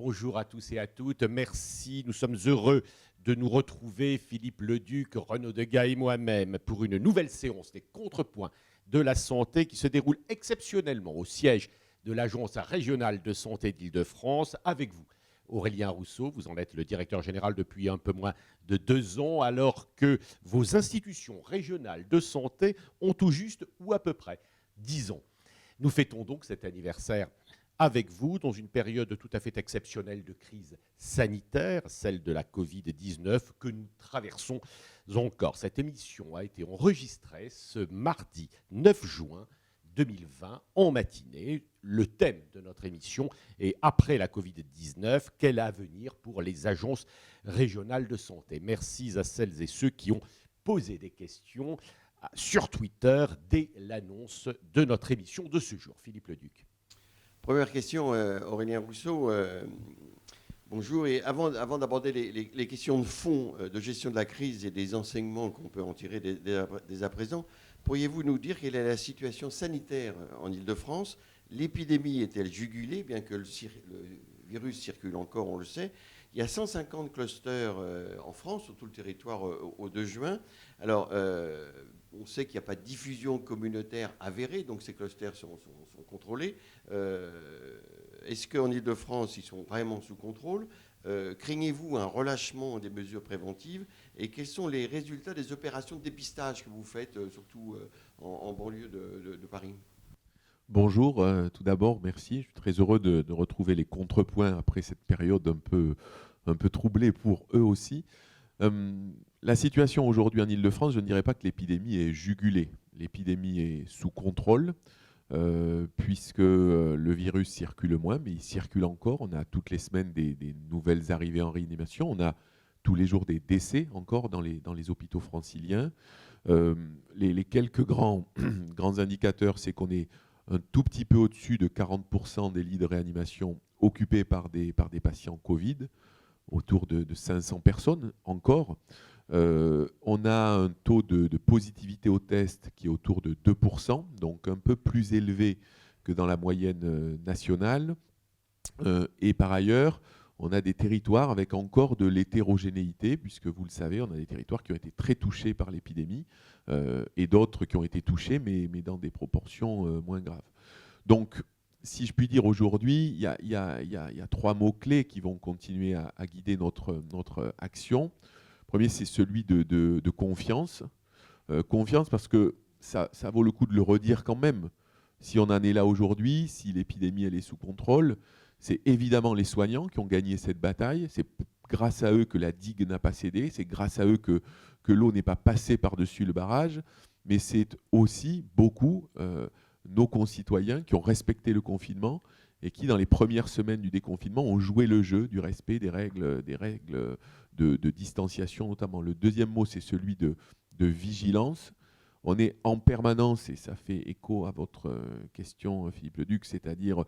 Bonjour à tous et à toutes. Merci. Nous sommes heureux de nous retrouver, Philippe Leduc, Renaud Degas et moi-même, pour une nouvelle séance des contrepoints de la santé qui se déroule exceptionnellement au siège de l'Agence régionale de santé d'Île-de-France avec vous. Aurélien Rousseau, vous en êtes le directeur général depuis un peu moins de 2 ans, alors que vos institutions régionales de santé ont tout juste ou à peu près 10 ans. Nous fêtons donc cet anniversaire avec vous dans une période tout à fait exceptionnelle de crise sanitaire, celle de la Covid-19 que nous traversons encore. Cette émission a été enregistrée ce mardi 9 juin 2020 en matinée. Le thème de notre émission est « Après la Covid-19, quel avenir pour les agences régionales de santé ?» Merci à celles et ceux qui ont posé des questions sur Twitter dès l'annonce de notre émission de ce jour. Philippe Leduc. Première question, Aurélien Rousseau. Bonjour. Et avant d'aborder les questions de fond de gestion de la crise et des enseignements qu'on peut en tirer dès à présent, pourriez-vous nous dire quelle est la situation sanitaire en Île-de-France? L'épidémie est-elle jugulée, bien que le virus circule encore, on le sait? Il y a 150 clusters en France, sur tout le territoire au 2 juin. Alors, on sait qu'il n'y a pas de diffusion communautaire avérée, donc ces clusters sont contrôlés. Est-ce qu'en Île-de-France, ils sont vraiment sous contrôle? Craignez-vous un relâchement des mesures préventives? Et quels sont les résultats des opérations de dépistage que vous faites, surtout en banlieue de Paris? Bonjour, tout d'abord, merci. Je suis très heureux de retrouver les contrepoints après cette période un peu troublée pour eux aussi. La situation aujourd'hui en Île-de-France, je ne dirais pas que l'épidémie est jugulée. L'épidémie est sous contrôle, puisque le virus circule moins, mais il circule encore. On a toutes les semaines des nouvelles arrivées en réanimation. On a tous les jours des décès encore dans les hôpitaux franciliens. Les quelques grands indicateurs, c'est qu'on est un tout petit peu au-dessus de 40% des lits de réanimation occupés par des patients Covid, autour de 500 personnes encore. On a un taux de positivité au test qui est autour de 2%, donc un peu plus élevé que dans la moyenne nationale. Et par ailleurs, on a des territoires avec encore de l'hétérogénéité, puisque vous le savez, on a des territoires qui ont été très touchés par l'épidémie et d'autres qui ont été touchés, mais dans des proportions moins graves. Donc, si je puis dire aujourd'hui, il y a 3 mots-clés qui vont continuer à guider notre action. Le premier, c'est celui de confiance. Confiance parce que ça vaut le coup de le redire quand même. Si on en est là aujourd'hui, si l'épidémie elle est sous contrôle, c'est évidemment les soignants qui ont gagné cette bataille. C'est grâce à eux que la digue n'a pas cédé. C'est grâce à eux que l'eau n'est pas passée par-dessus le barrage. Mais c'est aussi beaucoup nos concitoyens qui ont respecté le confinement et qui, dans les premières semaines du déconfinement, ont joué le jeu du respect des règles de distanciation notamment. Le deuxième mot, c'est celui de vigilance. On est en permanence, et ça fait écho à votre question, Philippe Leduc, c'est-à-dire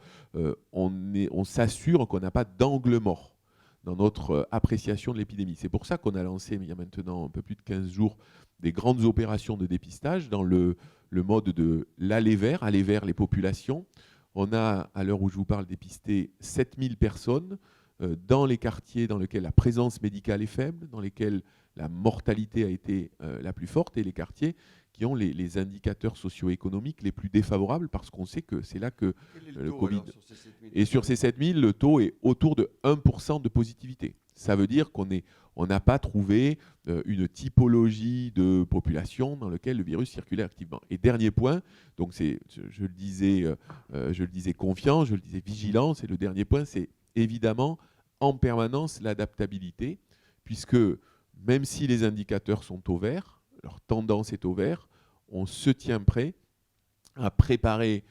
on s'assure qu'on n'a pas d'angle mort dans notre appréciation de l'épidémie. C'est pour ça qu'on a lancé, il y a maintenant un peu plus de 15 jours, des grandes opérations de dépistage dans le mode de l'aller vers les populations. On a, à l'heure où je vous parle, dépisté 7000 personnes dans les quartiers dans lesquels la présence médicale est faible, dans lesquels la mortalité a été la plus forte, et les quartiers qui ont les indicateurs socio-économiques les plus défavorables, parce qu'on sait que c'est là que le Covid... Et sur ces 7000, le taux est autour de 1% de positivité. Ça veut dire qu'on n'a pas trouvé une typologie de population dans laquelle le virus circulait activement. Et dernier point, donc je le disais confiance, je le disais vigilance, et le dernier point, c'est évidemment en permanence l'adaptabilité, puisque même si les indicateurs sont au vert, leur tendance est au vert, on se tient prêt à préparer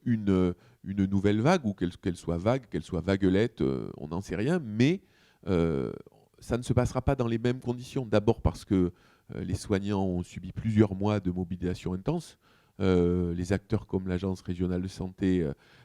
une nouvelle vague, ou qu'elle soit vague, qu'elle soit vaguelette, on n'en sait rien, mais ça ne se passera pas dans les mêmes conditions. D'abord parce que les soignants ont subi plusieurs mois de mobilisation intense. Les acteurs comme l'Agence régionale de santé,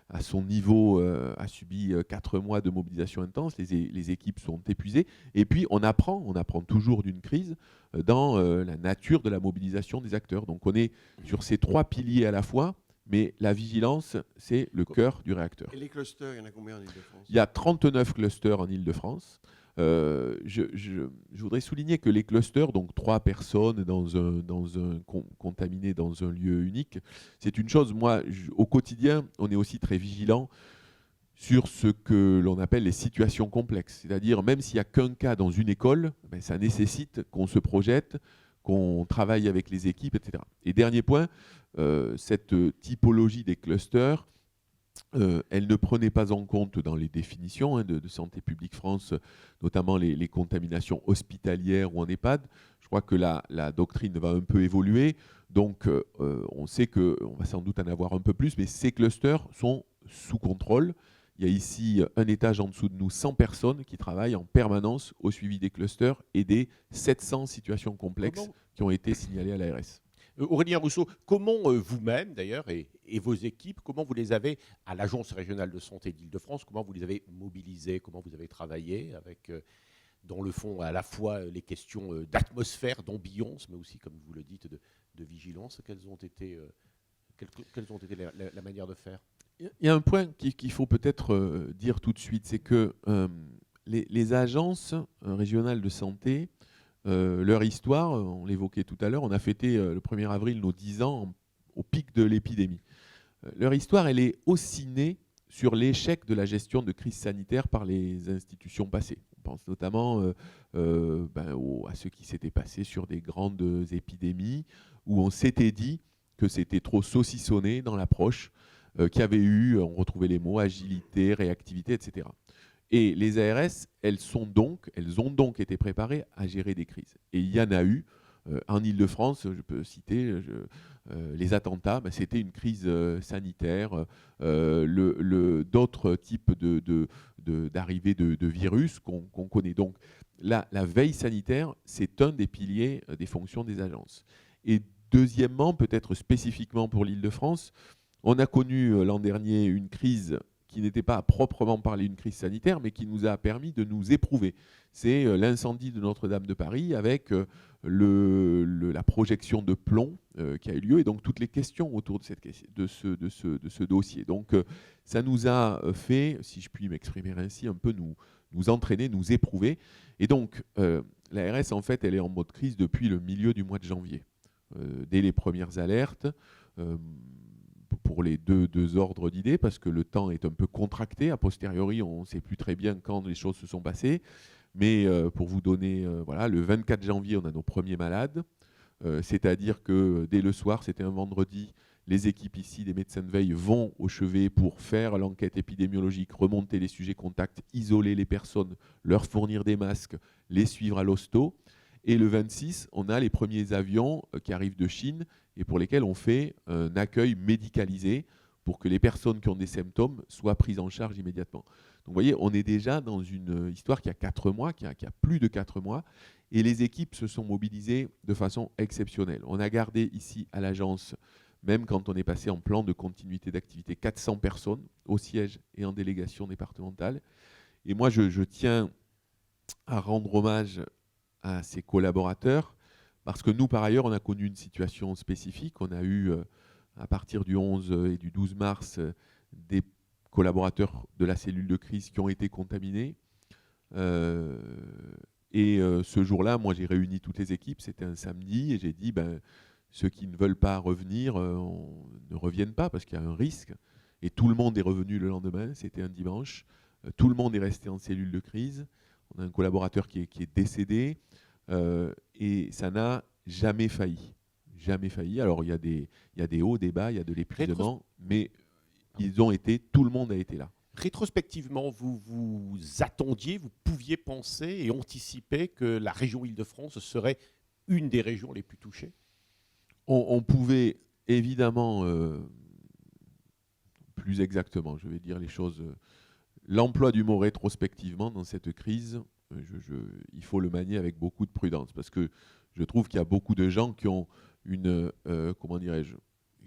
à son niveau, a subi 4 mois de mobilisation intense. Les équipes sont épuisées. Et puis, on apprend toujours d'une crise dans la nature de la mobilisation des acteurs. Donc, on est sur ces 3 piliers à la fois, mais la vigilance, c'est le cœur du réacteur. Et les clusters, il y en a combien en Île-de-France? Il y a 39 clusters en Île-de-France. Je voudrais souligner que les clusters, donc 3 personnes contaminées dans un lieu unique, c'est une chose. Moi, au quotidien, on est aussi très vigilant sur ce que l'on appelle les situations complexes. C'est-à-dire, même s'il n'y a qu'un cas dans une école, ben, ça nécessite qu'on se projette, qu'on travaille avec les équipes, etc. Et dernier point, cette typologie des clusters, elle ne prenait pas en compte dans les définitions de Santé publique France, notamment les contaminations hospitalières ou en EHPAD. Je crois que la doctrine va un peu évoluer, donc on sait qu'on va sans doute en avoir un peu plus, mais ces clusters sont sous contrôle. Il y a ici un étage en dessous de nous, 100 personnes qui travaillent en permanence au suivi des clusters et des 700 situations complexes qui ont été signalées à l'ARS. Aurélien Rousseau, comment vous-même d'ailleurs et vos équipes, comment vous les avez à l'Agence régionale de santé d'Île-de-France, comment vous les avez mobilisés, comment vous avez travaillé avec, dans le fond, à la fois les questions d'atmosphère, d'ambiance, mais aussi, comme vous le dites, de vigilance. Quelles ont été la manière de faire? Il y a un point qu'il faut peut-être dire tout de suite, c'est que les agences régionales de santé, leur histoire, on l'évoquait tout à l'heure, on a fêté le 1er avril nos 10 ans au pic de l'épidémie. Leur histoire, elle est aussi née sur l'échec de la gestion de crise sanitaire par les institutions passées. On pense notamment à ce qui s'était passé sur des grandes épidémies où on s'était dit que c'était trop saucissonné dans l'approche, qu'il y avait eu, on retrouvait les mots, agilité, réactivité, etc. Et les ARS, elles ont donc été préparées à gérer des crises. Et il y en a eu. En Île-de-France, je peux citer les attentats, c'était une crise sanitaire. D'autres types d'arrivées de virus qu'on connaît. Donc la veille sanitaire, c'est un des piliers des fonctions des agences. Et deuxièmement, peut-être spécifiquement pour l'Île-de-France, on a connu l'an dernier une crise qui n'était pas à proprement parler une crise sanitaire, mais qui nous a permis de nous éprouver. C'est l'incendie de Notre-Dame de Paris avec la projection de plomb qui a eu lieu, et donc toutes les questions autour de ce dossier. Donc ça nous a fait, si je puis m'exprimer ainsi, un peu nous entraîner, nous éprouver. Et donc l'ARS, en fait, elle est en mode crise depuis le milieu du mois de janvier. Dès les premières alertes, pour les deux ordres d'idées, parce que le temps est un peu contracté. A posteriori, on ne sait plus très bien quand les choses se sont passées. Mais pour vous donner, le 24 janvier, on a nos premiers malades. C'est-à-dire que dès le soir, c'était un vendredi, les équipes ici, des médecins de veille, vont au chevet pour faire l'enquête épidémiologique, remonter les sujets contacts, isoler les personnes, leur fournir des masques, les suivre à l'hosto. Et le 26, on a les premiers avions qui arrivent de Chine et pour lesquels on fait un accueil médicalisé pour que les personnes qui ont des symptômes soient prises en charge immédiatement. Donc vous voyez, on est déjà dans une histoire qui a 4 mois, qui a plus de 4 mois, et les équipes se sont mobilisées de façon exceptionnelle. On a gardé ici à l'agence, même quand on est passé en plan de continuité d'activité, 400 personnes au siège et en délégation départementale. Et moi, je tiens à rendre hommage à ses collaborateurs, parce que nous, par ailleurs, on a connu une situation spécifique. On a eu, à partir du 11 et du 12 mars, des collaborateurs de la cellule de crise qui ont été contaminés. Ce jour-là, moi, j'ai réuni toutes les équipes. C'était un samedi, et j'ai dit, ceux qui ne veulent pas revenir ne reviennent pas, parce qu'il y a un risque. Et tout le monde est revenu le lendemain. C'était un dimanche. Tout le monde est resté en cellule de crise. On a un collaborateur qui est décédé et ça n'a jamais failli. Jamais failli. Alors, il y a des hauts, des bas, il y a de l'épuisement, mais tout le monde a été là. Rétrospectivement, vous attendiez, vous pouviez penser et anticiper que la région Île-de-France serait une des régions les plus touchées? On pouvait évidemment, plus exactement, je vais dire les choses... L'emploi du mot rétrospectivement dans cette crise, il faut le manier avec beaucoup de prudence, parce que je trouve qu'il y a beaucoup de gens qui ont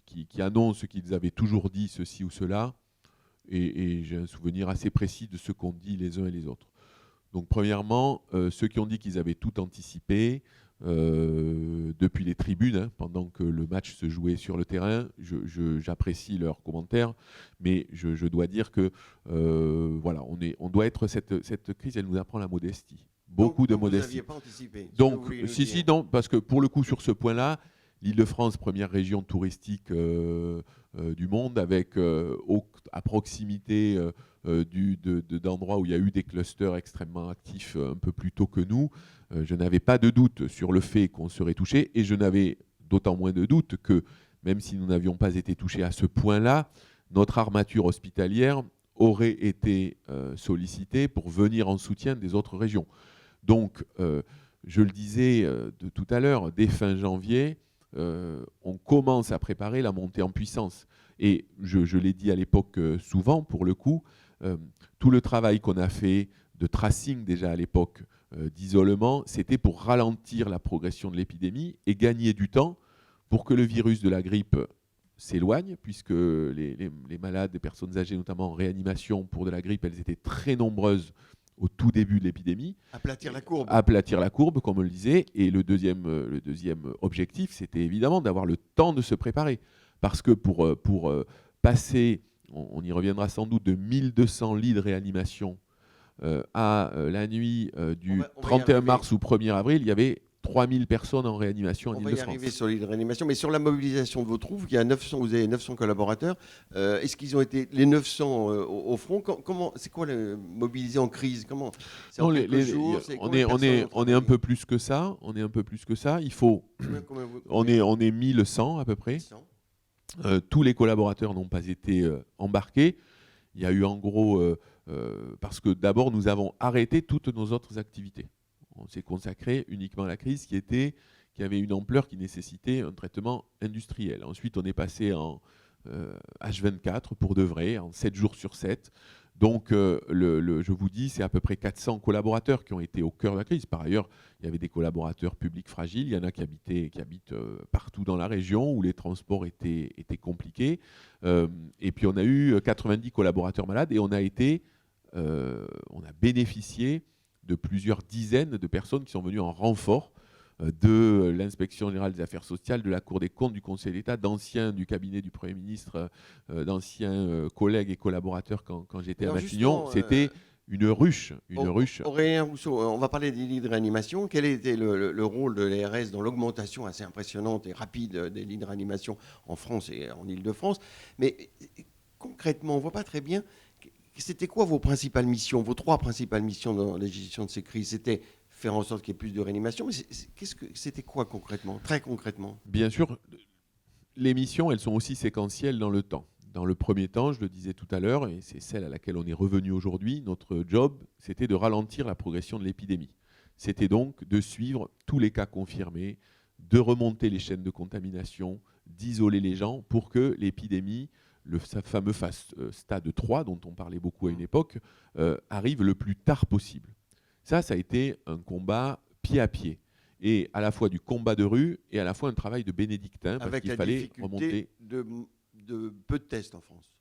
qui annoncent qu'ils avaient toujours dit ceci ou cela, et j'ai un souvenir assez précis de ce qu'ont dit les uns et les autres. Donc premièrement, ceux qui ont dit qu'ils avaient tout anticipé, depuis les tribunes, hein, pendant que le match se jouait sur le terrain. J'apprécie leurs commentaires, mais je dois dire que voilà, on doit être cette crise, elle nous apprend la modestie. Beaucoup de modestie. Vous n'aviez pas anticipé. Donc, si, non, parce que pour le coup, sur ce point-là, l'Île-de-France, première région touristique du monde, avec à proximité d'endroits où il y a eu des clusters extrêmement actifs un peu plus tôt que nous, je n'avais pas de doute sur le fait qu'on serait touché, et je n'avais d'autant moins de doute que, même si nous n'avions pas été touchés à ce point-là, notre armature hospitalière aurait été sollicitée pour venir en soutien des autres régions. Donc, je le disais de tout à l'heure, dès fin janvier, on commence à préparer la montée en puissance. Et je l'ai dit à l'époque souvent, pour le coup, tout le travail qu'on a fait de tracing déjà à l'époque, d'isolement, c'était pour ralentir la progression de l'épidémie et gagner du temps pour que le virus de la grippe s'éloigne, puisque les malades, les personnes âgées, notamment en réanimation pour de la grippe, elles étaient très nombreuses au tout début de l'épidémie. Aplatir la courbe. Aplatir la courbe, comme on le disait. Et le deuxième objectif, c'était évidemment d'avoir le temps de se préparer. Parce que pour passer, on y reviendra sans doute, de 1200 lits de réanimation à la nuit du 31 mars ou 1er avril, il y avait 3000 personnes en réanimation en Ile-de-France. On va y arriver sur les réanimations, mais sur la mobilisation de vos troupes, vous avez 900 collaborateurs. Est-ce qu'ils ont été les 900 au front? C'est quoi le mobiliser en crise? Comment? Non, on est un peu plus que ça. On est un peu plus que ça. Il faut. On est 1100 à peu près. Tous les collaborateurs n'ont pas été embarqués. Il y a eu en gros parce que d'abord nous avons arrêté toutes nos autres activités. On s'est consacré uniquement à la crise qui avait une ampleur qui nécessitait un traitement industriel. Ensuite, on est passé en H24 pour de vrai, en 7 jours sur 7. Donc, je vous dis, c'est à peu près 400 collaborateurs qui ont été au cœur de la crise. Par ailleurs, il y avait des collaborateurs publics fragiles. Il y en a qui habitent partout dans la région où les transports étaient compliqués. Et puis, on a eu 90 collaborateurs malades et on a bénéficié de plusieurs dizaines de personnes qui sont venues en renfort de l'Inspection générale des affaires sociales, de la Cour des comptes, du Conseil d'État, d'anciens du cabinet du Premier ministre, d'anciens collègues et collaborateurs quand j'étais à Matignon. C'était une ruche. Aurélien Rousseau, on va parler des lits de réanimation. Quel était le rôle de l'ARS dans l'augmentation assez impressionnante et rapide des lits de réanimation en France et en Île-de-France? Mais concrètement, on ne voit pas très bien. C'était quoi vos principales missions, vos 3 principales missions dans la gestion de ces crises? C'était faire en sorte qu'il y ait plus de réanimation, mais c'était quoi concrètement, très concrètement? Bien sûr, les missions, elles sont aussi séquentielles dans le temps. Dans le premier temps, je le disais tout à l'heure, et c'est celle à laquelle on est revenu aujourd'hui, notre job, c'était de ralentir la progression de l'épidémie. C'était donc de suivre tous les cas confirmés, de remonter les chaînes de contamination, d'isoler les gens pour que l'épidémie, le fameux stade 3 dont on parlait beaucoup à une époque, arrive le plus tard possible. Ça a été un combat pied à pied, et à la fois du combat de rue et à la fois un travail de bénédictin, parce qu'il fallait remonter de peu de tests en France.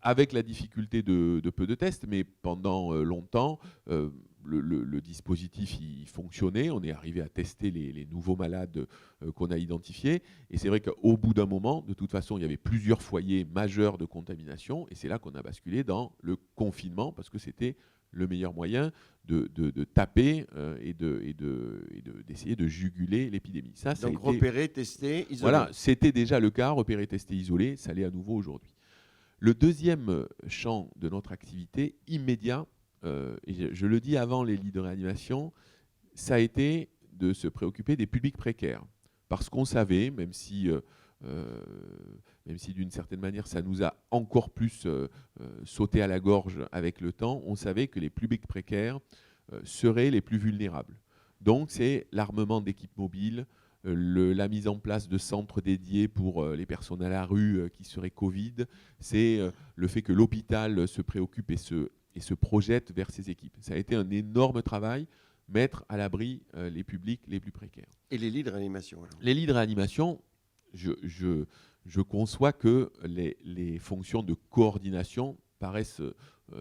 Avec la difficulté de peu de tests, mais pendant longtemps, le dispositif il fonctionnait. On est arrivé à tester les nouveaux malades qu'on a identifiés. Et c'est vrai qu'au bout d'un moment, de toute façon, il y avait plusieurs foyers majeurs de contamination. Et c'est là qu'on a basculé dans le confinement, parce que c'était le meilleur moyen de taper et d'essayer de juguler l'épidémie. Donc repérer, tester, isoler. Voilà, c'était déjà le cas, repérer, tester, isoler. Ça l'est à nouveau aujourd'hui. Le deuxième champ de notre activité immédiat, et je le dis avant les lits de réanimation, ça a été de se préoccuper des publics précaires. Parce qu'on savait, même si d'une certaine manière ça nous a encore plus sauté à la gorge avec le temps, on savait que les publics précaires seraient les plus vulnérables. Donc c'est l'armement d'équipes mobiles, la mise en place de centres dédiés pour les personnes à la rue qui seraient Covid, c'est le fait que l'hôpital se préoccupe et se projette vers ces équipes. Ça a été un énorme travail, mettre à l'abri les publics les plus précaires. Et les lits de réanimation alors? Les lits de réanimation, je conçois que les fonctions de coordination paraissent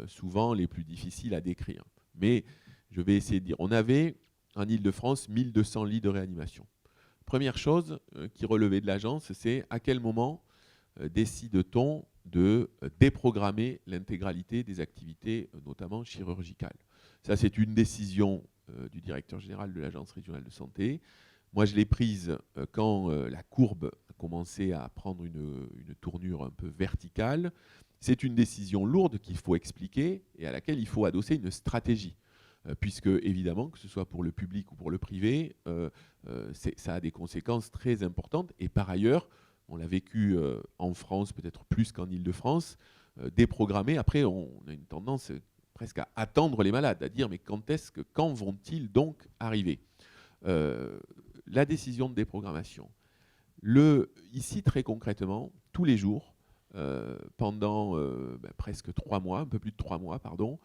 souvent les plus difficiles à décrire. Mais je vais essayer de dire, on avait en Île-de-France 1200 lits de réanimation. Première chose qui relevait de l'agence, c'est à quel moment décide-t-on de déprogrammer l'intégralité des activités, notamment chirurgicales. Ça, c'est une décision du directeur général de l'Agence régionale de santé. Moi, je l'ai prise quand la courbe a commencé à prendre une tournure un peu verticale. C'est une décision lourde qu'il faut expliquer et à laquelle il faut adosser une stratégie. Puisque, évidemment, que ce soit pour le public ou pour le privé, ça a des conséquences très importantes. Et par ailleurs, on l'a vécu en France, peut-être plus qu'en Île-de-France, déprogrammé. Après, on a une tendance presque à attendre les malades, à dire mais quand vont-ils donc arriver ? La décision de déprogrammation. Ici, très concrètement, tous les jours, pendant presque 3 mois, un peu plus de 3 mois, pardon,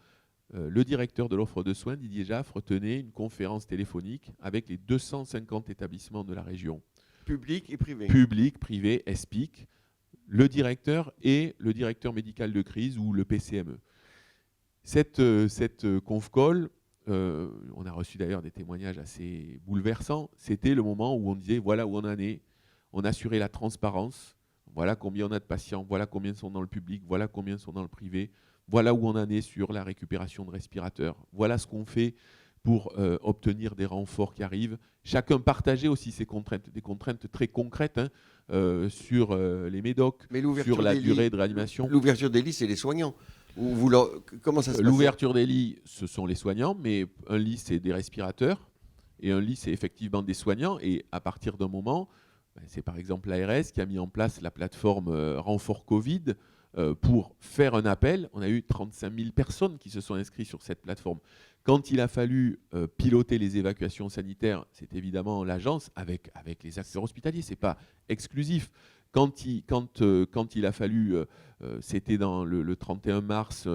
le directeur de l'offre de soins, Didier Jaffre, tenait une conférence téléphonique avec les 250 établissements de la région. Public et privé. Public, privé, ESPIC, le directeur et le directeur médical de crise ou le PCME. Cette conf call, on a reçu d'ailleurs des témoignages assez bouleversants, c'était le moment où on disait voilà où on en est, on assurait la transparence, voilà combien on a de patients, voilà combien sont dans le public, voilà combien sont dans le privé, voilà où on en est sur la récupération de respirateurs, voilà ce qu'on fait pour obtenir des renforts qui arrivent. Chacun partageait aussi ses contraintes, des contraintes très concrètes sur les médocs, sur la durée de réanimation. L'ouverture des lits, c'est les soignants. Comment ça se passe ? L'ouverture des lits, ce sont les soignants, mais un lit, c'est des respirateurs, et un lit, c'est effectivement des soignants. Et à partir d'un moment, c'est par exemple l'ARS qui a mis en place la plateforme Renfort Covid pour faire un appel. On a eu 35 000 personnes qui se sont inscrites sur cette plateforme. Quand il a fallu piloter les évacuations sanitaires, c'est évidemment l'agence avec les acteurs hospitaliers, ce n'est pas exclusif. Quand il a fallu, c'était dans le 31 mars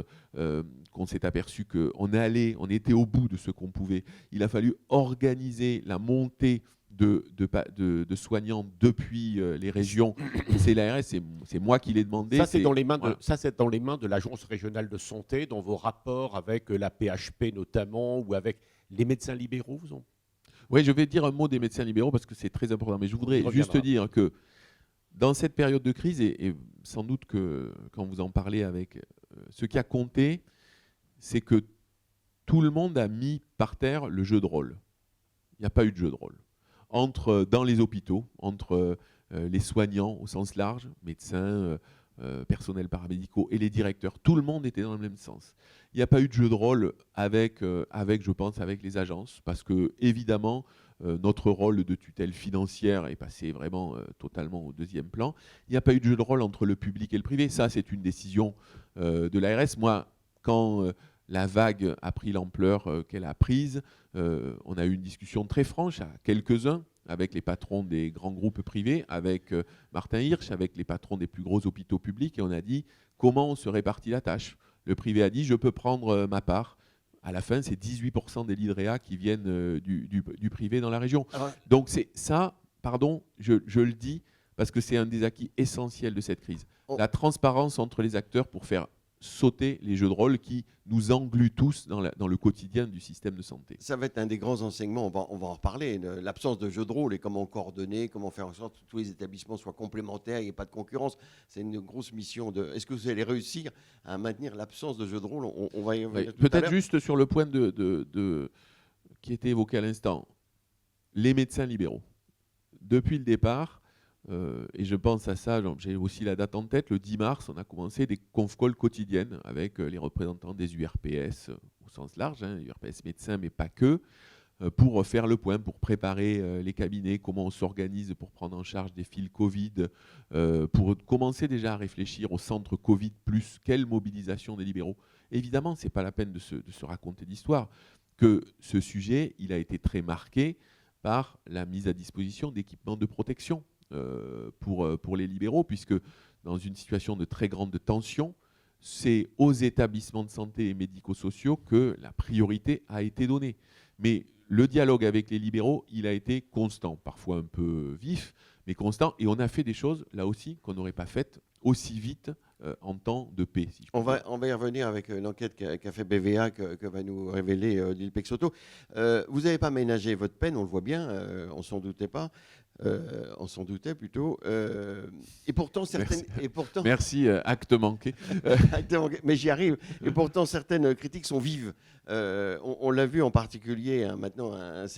qu'on s'est aperçu qu'on était au bout de ce qu'on pouvait. Il a fallu organiser la montée de soignants depuis les régions. C'est l'ARS, c'est moi qui l'ai demandé. Ça, c'est dans les mains de l'Agence régionale de santé, dans vos rapports avec la PHP notamment, ou avec les médecins libéraux. Oui, je vais dire un mot des médecins libéraux parce que c'est très important. Mais je voudrais juste dire que dans cette période de crise, et sans doute que quand vous en parlez avec ce qui a compté, c'est que tout le monde a mis par terre le jeu de rôle. Il n'y a pas eu de jeu de rôle. Dans les hôpitaux, entre les soignants au sens large, médecins, personnels paramédicaux et les directeurs, tout le monde était dans le même sens. Il n'y a pas eu de jeu de rôle avec, je pense, avec les agences, parce que évidemment, notre rôle de tutelle financière est passé vraiment totalement au deuxième plan. Il n'y a pas eu de jeu de rôle entre le public et le privé. Ça, c'est une décision de l'ARS. Moi, quand la vague a pris l'ampleur qu'elle a prise, on a eu une discussion très franche à quelques-uns avec les patrons des grands groupes privés, avec Martin Hirsch, avec les patrons des plus gros hôpitaux publics, et on a dit comment on se répartit la tâche. Le privé a dit je peux prendre ma part. À la fin, c'est 18% des lits de réa qui viennent du privé dans la région. Donc c'est ça, pardon, je le dis, parce que c'est un des acquis essentiels de cette crise. La transparence entre les acteurs pour faire sauter les jeux de rôle qui nous engluent tous dans le quotidien du système de santé. Ça va être un des grands enseignements, on va en reparler, l'absence de jeux de rôle et comment coordonner, comment faire en sorte que tous les établissements soient complémentaires, il n'y ait pas de concurrence. C'est une grosse mission. Est-ce que vous allez réussir à maintenir l'absence de jeux de rôle ? On va y revenir tout à l'heure. Peut-être juste sur le point qui était évoqué à l'instant, les médecins libéraux. Depuis le départ, et je pense à ça, j'ai aussi la date en tête, le 10 mars, on a commencé des conf-calls quotidiennes avec les représentants des URPS au sens large, URPS médecins, mais pas que, pour faire le point, pour préparer les cabinets, comment on s'organise pour prendre en charge des fils Covid, pour commencer déjà à réfléchir au centre Covid+, quelle mobilisation des libéraux. Évidemment, ce n'est pas la peine de se raconter d'histoire, que ce sujet, il a été très marqué par la mise à disposition d'équipements de protection pour les libéraux, puisque dans une situation de très grande tension, c'est aux établissements de santé et médico-sociaux que la priorité a été donnée. Mais le dialogue avec les libéraux, il a été constant, parfois un peu vif, mais constant, et on a fait des choses, là aussi, qu'on n'aurait pas faites aussi vite en temps de paix. Si je peux dire. On va y revenir avec l'enquête qu'a fait BVA, que va nous révéler Lille Pexoto. Vous n'avez pas ménagé votre peine, on le voit bien, on s'en doutait pas. On s'en doutait plutôt. Et pourtant, certaines. Merci. Et pourtant, Merci, acte manqué. mais j'y arrive. Et pourtant, certaines critiques sont vives. On l'a vu en particulier maintenant, un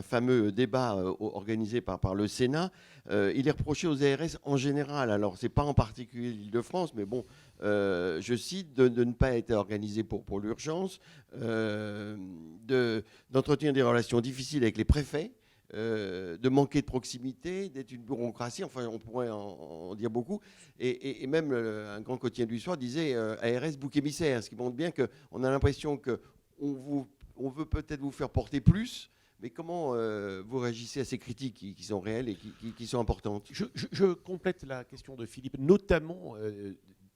fameux débat organisé par le Sénat. Il est reproché aux ARS en général. Alors, c'est pas en particulier l'Île-de-France, mais bon, je cite, de ne pas être organisé pour l'urgence, d'entretenir des relations difficiles avec les préfets. De manquer de proximité, d'être une bureaucratie, enfin on pourrait en dire beaucoup, et même un grand quotidien du soir disait ARS bouc émissaire, ce qui montre bien qu'on a l'impression qu'on veut peut-être vous faire porter plus, mais comment vous réagissez à ces critiques qui sont réelles et qui sont importantes? Je complète la question de Philippe, notamment,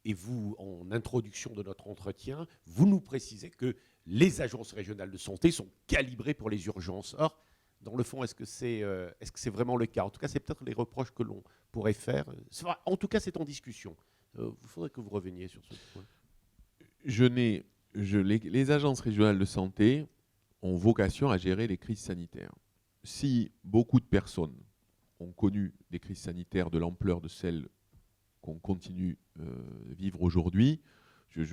et vous, en introduction de notre entretien, vous nous précisez que les agences régionales de santé sont calibrées pour les urgences. Or, dans le fond, est-ce que c'est vraiment le cas? En tout cas, c'est peut-être les reproches que l'on pourrait faire. En tout cas, c'est en discussion. Il faudrait que vous reveniez sur ce point. Les agences régionales de santé ont vocation à gérer les crises sanitaires. Si beaucoup de personnes ont connu des crises sanitaires de l'ampleur de celles qu'on continue vivre aujourd'hui, j'ai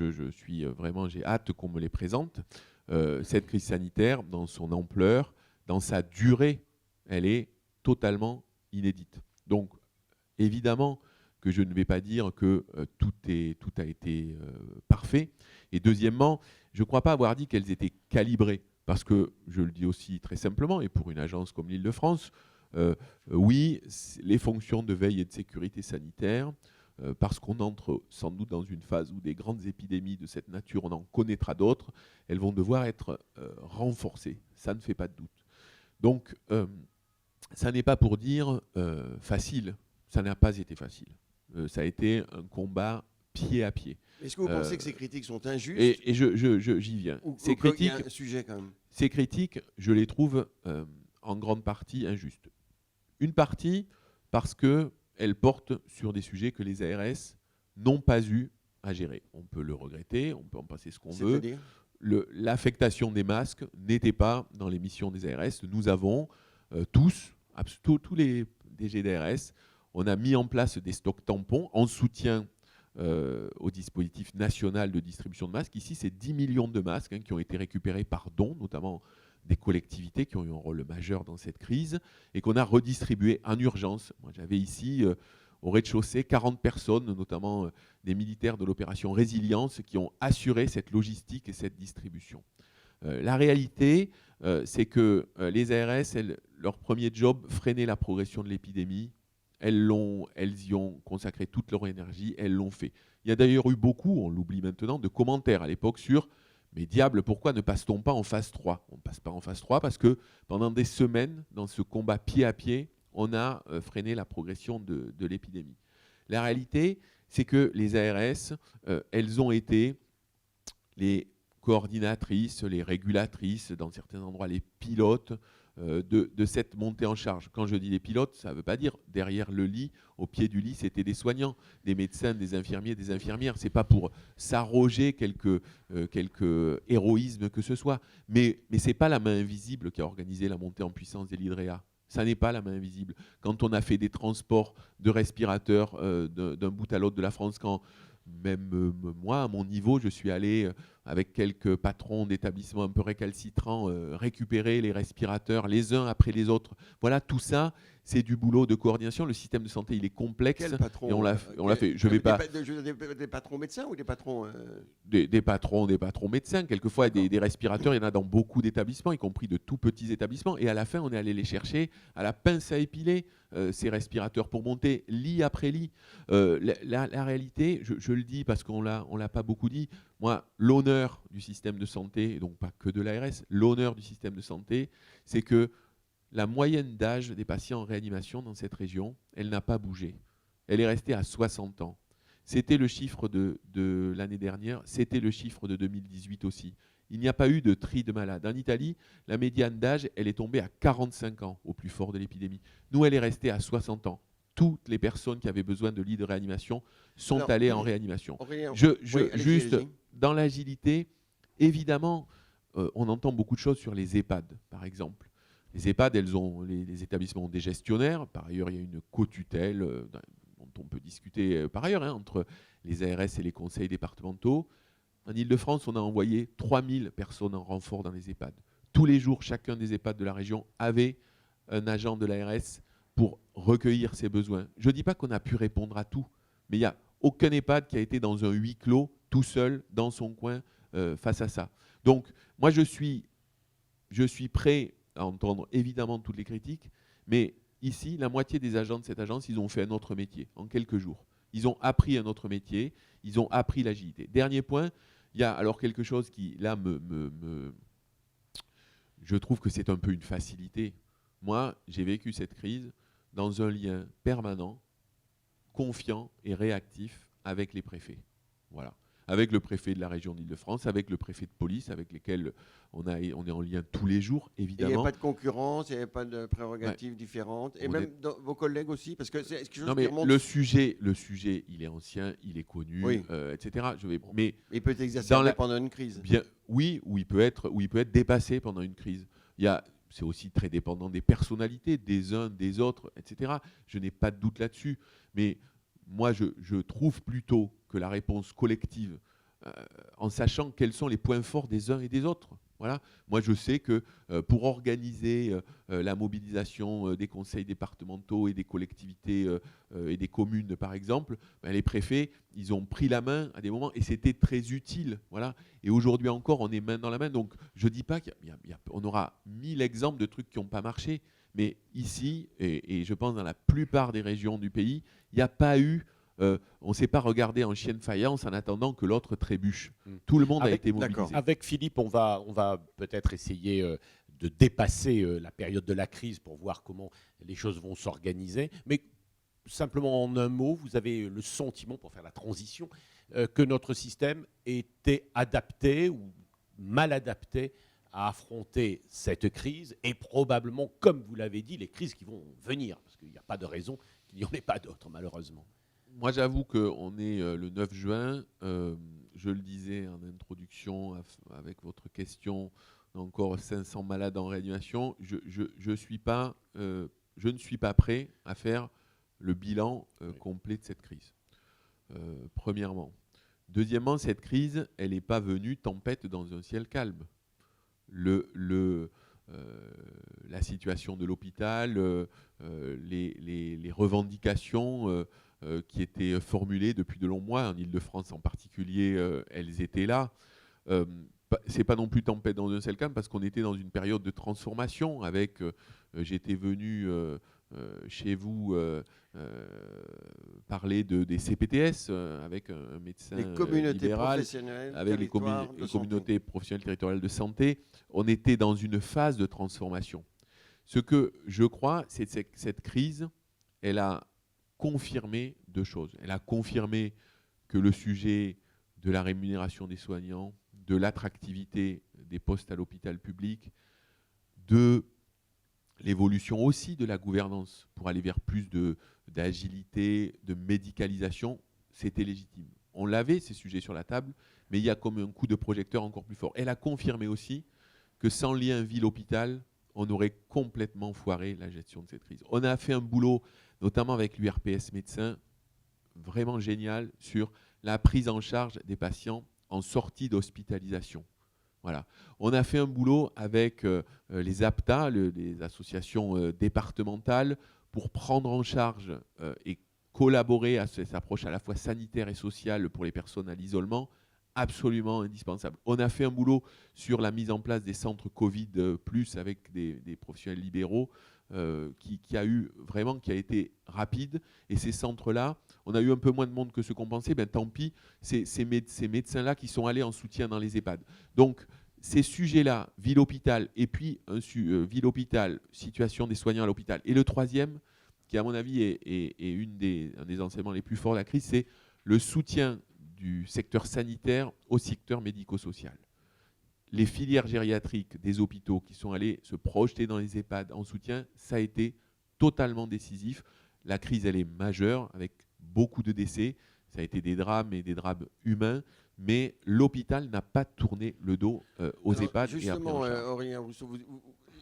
hâte qu'on me les présente. Cette crise sanitaire, dans son ampleur, dans sa durée, elle est totalement inédite. Donc, évidemment que je ne vais pas dire que tout a été parfait. Et deuxièmement, je ne crois pas avoir dit qu'elles étaient calibrées. Parce que, je le dis aussi très simplement, et pour une agence comme l'Île-de-France, oui, les fonctions de veille et de sécurité sanitaire, parce qu'on entre sans doute dans une phase où des grandes épidémies de cette nature, on en connaîtra d'autres, elles vont devoir être renforcées. Ça ne fait pas de doute. Donc, ça n'est pas pour dire facile. Ça n'a pas été facile. Ça a été un combat pied à pied. Est-ce que vous pensez que ces critiques sont injustes? Et j'y viens. Ces critiques, il y a un sujet quand même. Ces critiques, je les trouve en grande partie injustes. Une partie parce qu'elles portent sur des sujets que les ARS n'ont pas eu à gérer. On peut le regretter, on peut en passer ce qu'on veut. L'affectation des masques n'était pas dans les missions des ARS. Nous avons tous les DG d'ARS, on a mis en place des stocks tampons en soutien au dispositif national de distribution de masques. Ici, c'est 10 millions de masques qui ont été récupérés par dons, notamment des collectivités qui ont eu un rôle majeur dans cette crise et qu'on a redistribué en urgence. Moi, j'avais ici au rez-de-chaussée 40 personnes, notamment des militaires de l'opération Résilience, qui ont assuré cette logistique et cette distribution. La réalité, c'est que les ARS, leur premier job, freiner la progression de l'épidémie. Elles y ont consacré toute leur énergie, elles l'ont fait. Il y a d'ailleurs eu beaucoup, on l'oublie maintenant, de commentaires à l'époque sur « Mais diable, pourquoi ne passe-t-on pas en phase 3 ?» On ne passe pas en phase 3 parce que pendant des semaines, dans ce combat pied à pied, on a freiné la progression de l'épidémie. La réalité, c'est que les ARS, elles ont été les coordinatrices, les régulatrices, dans certains endroits les pilotes de cette montée en charge. Quand je dis les pilotes, ça ne veut pas dire derrière le lit, au pied du lit, c'était des soignants, des médecins, des infirmiers, des infirmières. Ce n'est pas pour s'arroger quelque héroïsme que ce soit. Mais ce n'est pas la main invisible qui a organisé la montée en puissance des l'IDREA. Ça n'est pas la main invisible. Quand on a fait des transports de respirateurs d'un bout à l'autre de la France, quand même moi, à mon niveau, je suis allé avec quelques patrons d'établissements un peu récalcitrants récupérer les respirateurs les uns après les autres. Voilà, tout ça, c'est du boulot de coordination. Le système de santé, il est complexe. Quel patron, et on l'a fait. Je vais pas... Des patrons médecins ou des patrons des patrons médecins. Quelquefois, des respirateurs, il y en a dans beaucoup d'établissements, y compris de tout petits établissements. Et à la fin, on est allé les chercher à la pince à épiler, ces respirateurs, pour monter lit après lit. La réalité, je le dis parce qu'on l'a pas beaucoup dit, moi, l'honneur du système de santé, et donc pas que de l'ARS, l'honneur du système de santé, c'est que la moyenne d'âge des patients en réanimation dans cette région, elle n'a pas bougé. Elle est restée à 60 ans. C'était le chiffre de l'année dernière, c'était le chiffre de 2018 aussi. Il n'y a pas eu de tri de malades. En Italie, la médiane d'âge, elle est tombée à 45 ans au plus fort de l'épidémie. Nous, elle est restée à 60 ans. toutes les personnes qui avaient besoin de lits de réanimation sont Alors, allées en réanimation. Aurélien, Je, oui, allez-y, juste, allez-y. dans l'agilité, évidemment, on entend beaucoup de choses sur les EHPAD, par exemple. Les EHPAD, les établissements ont des gestionnaires. Par ailleurs, il y a une co-tutelle dont on peut discuter par ailleurs entre les ARS et les conseils départementaux. En Ile-de-France, on a envoyé 3000 personnes en renfort dans les EHPAD. Tous les jours, chacun des EHPAD de la région avait un agent de l'ARS pour recueillir ses besoins. Je ne dis pas qu'on a pu répondre à tout, mais il n'y a aucun EHPAD qui a été dans un huis clos, tout seul, dans son coin, face à ça. Donc, moi, je suis prêt à entendre évidemment toutes les critiques, mais ici, la moitié des agents de cette agence, ils ont fait un autre métier en quelques jours. Ils ont appris un autre métier, ils ont appris l'agilité. Dernier point, il y a alors quelque chose qui, là, je trouve que c'est un peu une facilité. Moi, j'ai vécu cette crise dans un lien permanent, confiant et réactif avec les préfets. Voilà. Avec le préfet de la région d'Île-de-France, avec le préfet de police, avec lesquels on est en lien tous les jours, évidemment. Il n'y a pas de concurrence, il n'y a pas de prérogatives différentes. Et même vos collègues aussi, parce que c'est quelque chose non, mais qui remonte. le sujet, il est ancien, il est connu, Oui. etc. Mais il peut être exacerbé pendant une crise. Bien, oui, ou il peut être dépassé pendant une crise. C'est aussi très dépendant des personnalités, des uns, des autres, etc. Je n'ai pas de doute là-dessus. Mais moi, je trouve plutôt que la réponse collective, en sachant quels sont les points forts des uns et des autres. Voilà. Moi, je sais que pour organiser la mobilisation des conseils départementaux et des collectivités et des communes, par exemple, les préfets, ils ont pris la main à des moments et c'était très utile. Voilà. Et aujourd'hui encore, on est main dans la main. Donc, je ne dis pas qu'on aura 1000 exemples de trucs qui n'ont pas marché. Mais ici, et je pense dans la plupart des régions du pays, il n'y a pas eu... on ne s'est pas regardé en chien de faïence en attendant que l'autre trébuche. Tout le monde a été mobilisé. Avec Philippe, on va peut-être essayer de dépasser la période de la crise pour voir comment les choses vont s'organiser. Mais simplement en un mot, vous avez le sentiment, pour faire la transition, que notre système était adapté ou mal adapté à affronter cette crise et probablement, comme vous l'avez dit, les crises qui vont venir, parce qu'il n'y a pas de raison qu'il n'y en ait pas d'autres, malheureusement. Moi, j'avoue qu'on est le 9 juin. Je le disais en introduction avec votre question, encore 500 malades en réanimation. Je ne suis pas prêt à faire le bilan complet de cette crise. Premièrement. Deuxièmement, cette crise, elle n'est pas venue tempête dans un ciel calme. La situation de l'hôpital, les revendications qui étaient formulées depuis de longs mois, en Ile-de-France en particulier, elles étaient là. C'est pas non plus tempête dans un ciel calme parce qu'on était dans une période de transformation avec, j'étais venu chez vous parler des CPTS avec un médecin les communautés libéral, professionnelles, avec les communautés professionnelles territoriales de santé. On était dans une phase de transformation. Ce que je crois, c'est que cette crise, elle a confirmé deux choses. Elle a confirmé que le sujet de la rémunération des soignants, de l'attractivité des postes à l'hôpital public, de l'évolution aussi de la gouvernance pour aller vers plus d'agilité, de médicalisation, c'était légitime. On l'avait, ces sujets sur la table, mais il y a comme un coup de projecteur encore plus fort. Elle a confirmé aussi que sans lien ville-hôpital, on aurait complètement foiré la gestion de cette crise. On a fait un boulot, notamment avec l'URPS médecins, vraiment génial sur la prise en charge des patients en sortie d'hospitalisation. Voilà. On a fait un boulot avec les APTA, les associations départementales, pour prendre en charge et collaborer à cette approche à la fois sanitaire et sociale pour les personnes à l'isolement, absolument indispensable. On a fait un boulot sur la mise en place des centres Covid+, avec des professionnels libéraux, qui a été rapide. Et ces centres-là, on a eu un peu moins de monde que ce qu'on pensait, ben tant pis, ces médecins-là qui sont allés en soutien dans les EHPAD. Donc, ces sujets-là, ville-hôpital, et puis ville-hôpital, situation des soignants à l'hôpital. Et le troisième, qui à mon avis est un des enseignements les plus forts de la crise, c'est le soutien du secteur sanitaire au secteur médico-social. Les filières gériatriques des hôpitaux qui sont allés se projeter dans les EHPAD en soutien, ça a été totalement décisif. La crise, elle est majeure, avec beaucoup de décès. Ça a été des drames et des drames humains, mais l'hôpital n'a pas tourné le dos aux Alors, EHPAD. justement, Aurélien Rousseau,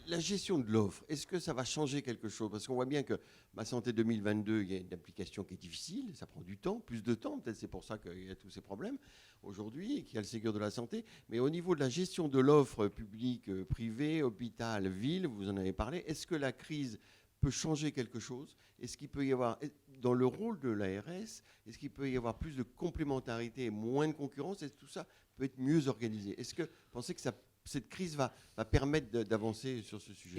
la gestion de l'offre, est-ce que ça va changer quelque chose? Parce qu'on voit bien que Ma Santé 2022, il y a une application qui est difficile, ça prend du temps, plus de temps, peut-être c'est pour ça qu'il y a tous ces problèmes aujourd'hui, qu'il y a le Ségur de la Santé. Mais au niveau de la gestion de l'offre publique, privée, hôpital, ville, vous en avez parlé, est-ce que la crise peut changer quelque chose? Est-ce qu'il peut y avoir, dans le rôle de l'ARS, est-ce qu'il peut y avoir plus de complémentarité et moins de concurrence? Est-ce que tout ça peut être mieux organisé? Est-ce que vous pensez que cette crise va permettre d'avancer sur ce sujet?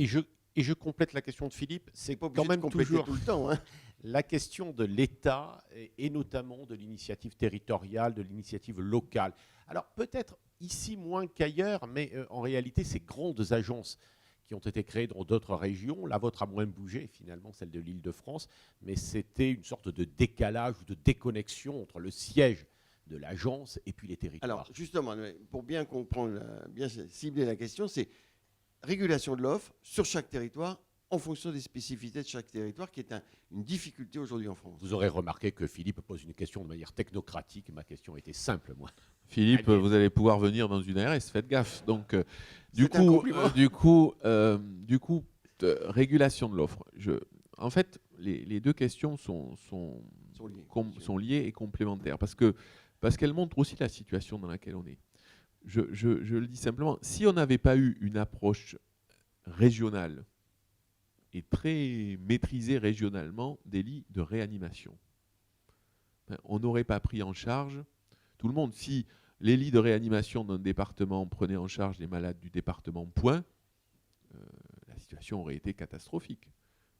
Et je complète la question de Philippe, c'est pas quand obligé même de compléter toujours tout le temps, hein. la question de l'État et notamment de l'initiative territoriale, de l'initiative locale. Alors peut-être ici moins qu'ailleurs, mais en réalité, ces grandes agences qui ont été créées dans d'autres régions, la vôtre a moins bougé finalement, celle de l'Île-de-France, mais c'était une sorte de décalage ou de déconnexion entre le siège de l'agence et puis les territoires. Alors justement, pour bien comprendre, bien cibler la question, c'est régulation de l'offre sur chaque territoire en fonction des spécificités de chaque territoire, qui est une difficulté aujourd'hui en France. Vous aurez remarqué que Philippe pose une question de manière technocratique. Ma question était simple, moi. Philippe, Allez. vous allez pouvoir venir dans une ARS, faites gaffe. Donc, du C'est un compliment. régulation de l'offre. En fait, les deux questions sont liées et complémentaires parce qu'elles montrent aussi la situation dans laquelle on est. Je le dis simplement, si on n'avait pas eu une approche régionale et très maîtrisée régionalement des lits de réanimation, on n'aurait pas pris en charge tout le monde. Si les lits de réanimation d'un département prenaient en charge les malades du département point, la situation aurait été catastrophique.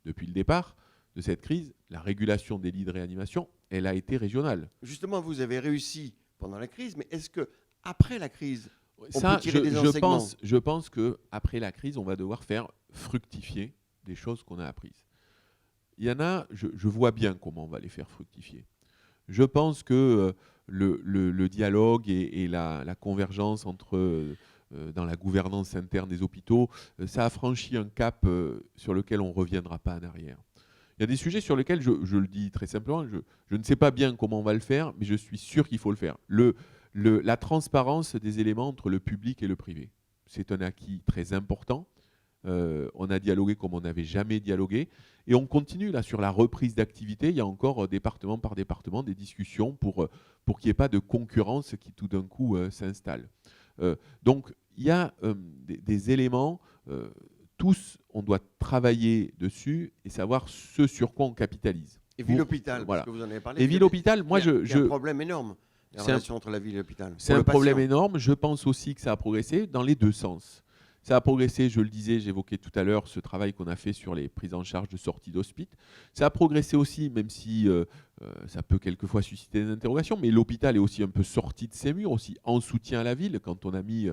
Depuis le départ de cette crise, la régulation des lits de réanimation, elle a été régionale. Justement, vous avez réussi pendant la crise, mais est-ce que après la crise, on peut tirer des enseignements? Je pense qu'après la crise, on va devoir faire fructifier des choses qu'on a apprises. Il y en a, je vois bien comment on va les faire fructifier. Je pense que le dialogue et la convergence dans la gouvernance interne des hôpitaux, ça a franchi un cap sur lequel on ne reviendra pas en arrière. Il y a des sujets sur lesquels, je le dis très simplement, je ne sais pas bien comment on va le faire, mais je suis sûr qu'il faut le faire. La transparence des éléments entre le public et le privé, c'est un acquis très important. On a dialogué comme on n'avait jamais dialogué. Et on continue là sur la reprise d'activité. Il y a encore département par département des discussions pour qu'il n'y ait pas de concurrence qui tout d'un coup s'installe. Donc il y a des éléments, tous on doit travailler dessus et savoir ce sur quoi on capitalise. Et Ville-Hôpital, voilà. parce que vous en avez parlé. Et Ville-Hôpital, moi il y a un problème énorme, la relation entre la ville et l'hôpital. C'est un problème énorme. Je pense aussi que ça a progressé dans les deux sens. Ça a progressé, je le disais, j'évoquais tout à l'heure ce travail qu'on a fait sur les prises en charge de sortie d'hospice. Ça a progressé aussi, même si ça peut quelquefois susciter des interrogations, mais l'hôpital est aussi un peu sorti de ses murs, aussi en soutien à la ville, quand on a mis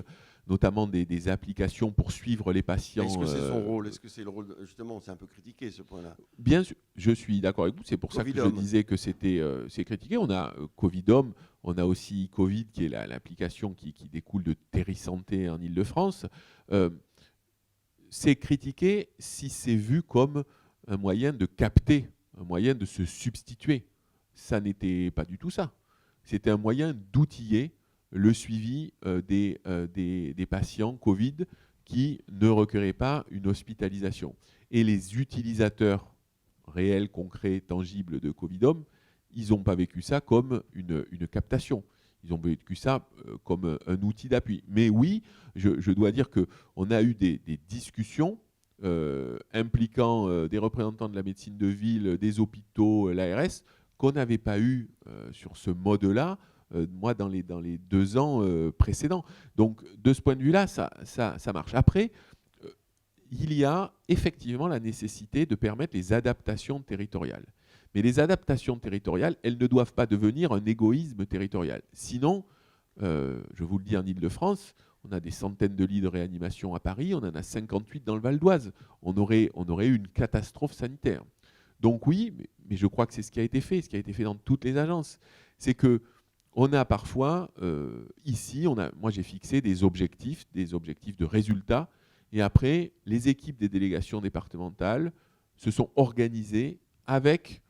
notamment des applications pour suivre les patients. Est-ce que c'est son rôle? Est-ce que c'est le rôle justement, c'est un peu critiqué ce point-là. Bien sûr, je suis d'accord avec vous, c'est pour ça que je disais que c'est critiqué. On a Covidom, on a aussi Covid, qui est l'application qui découle de Terrisanté en Ile-de-France. C'est critiqué si c'est vu comme un moyen de capter, un moyen de se substituer. Ça n'était pas du tout ça. C'était un moyen d'outiller le suivi des patients Covid qui ne requéraient pas une hospitalisation. Et les utilisateurs réels, concrets, tangibles de Covidom, ils n'ont pas vécu ça comme une captation. Ils ont vécu ça comme un outil d'appui. Mais oui, je dois dire qu'on a eu des discussions impliquant des représentants de la médecine de ville, des hôpitaux, l'ARS, qu'on n'avait pas eu sur ce mode-là, moi, dans les 2 ans précédents. Donc, de ce point de vue-là, ça marche. Après, il y a effectivement la nécessité de permettre les adaptations territoriales. Mais les adaptations territoriales, elles ne doivent pas devenir un égoïsme territorial. Sinon, je vous le dis, en Ile-de-France, on a des centaines de lits de réanimation à Paris, on en a 58 dans le Val d'Oise. On aurait eu une catastrophe sanitaire. Donc oui, mais je crois que c'est ce qui a été fait dans toutes les agences. C'est qu'on a parfois, ici, moi j'ai fixé des objectifs de résultats, et après, les équipes des délégations départementales se sont organisées avec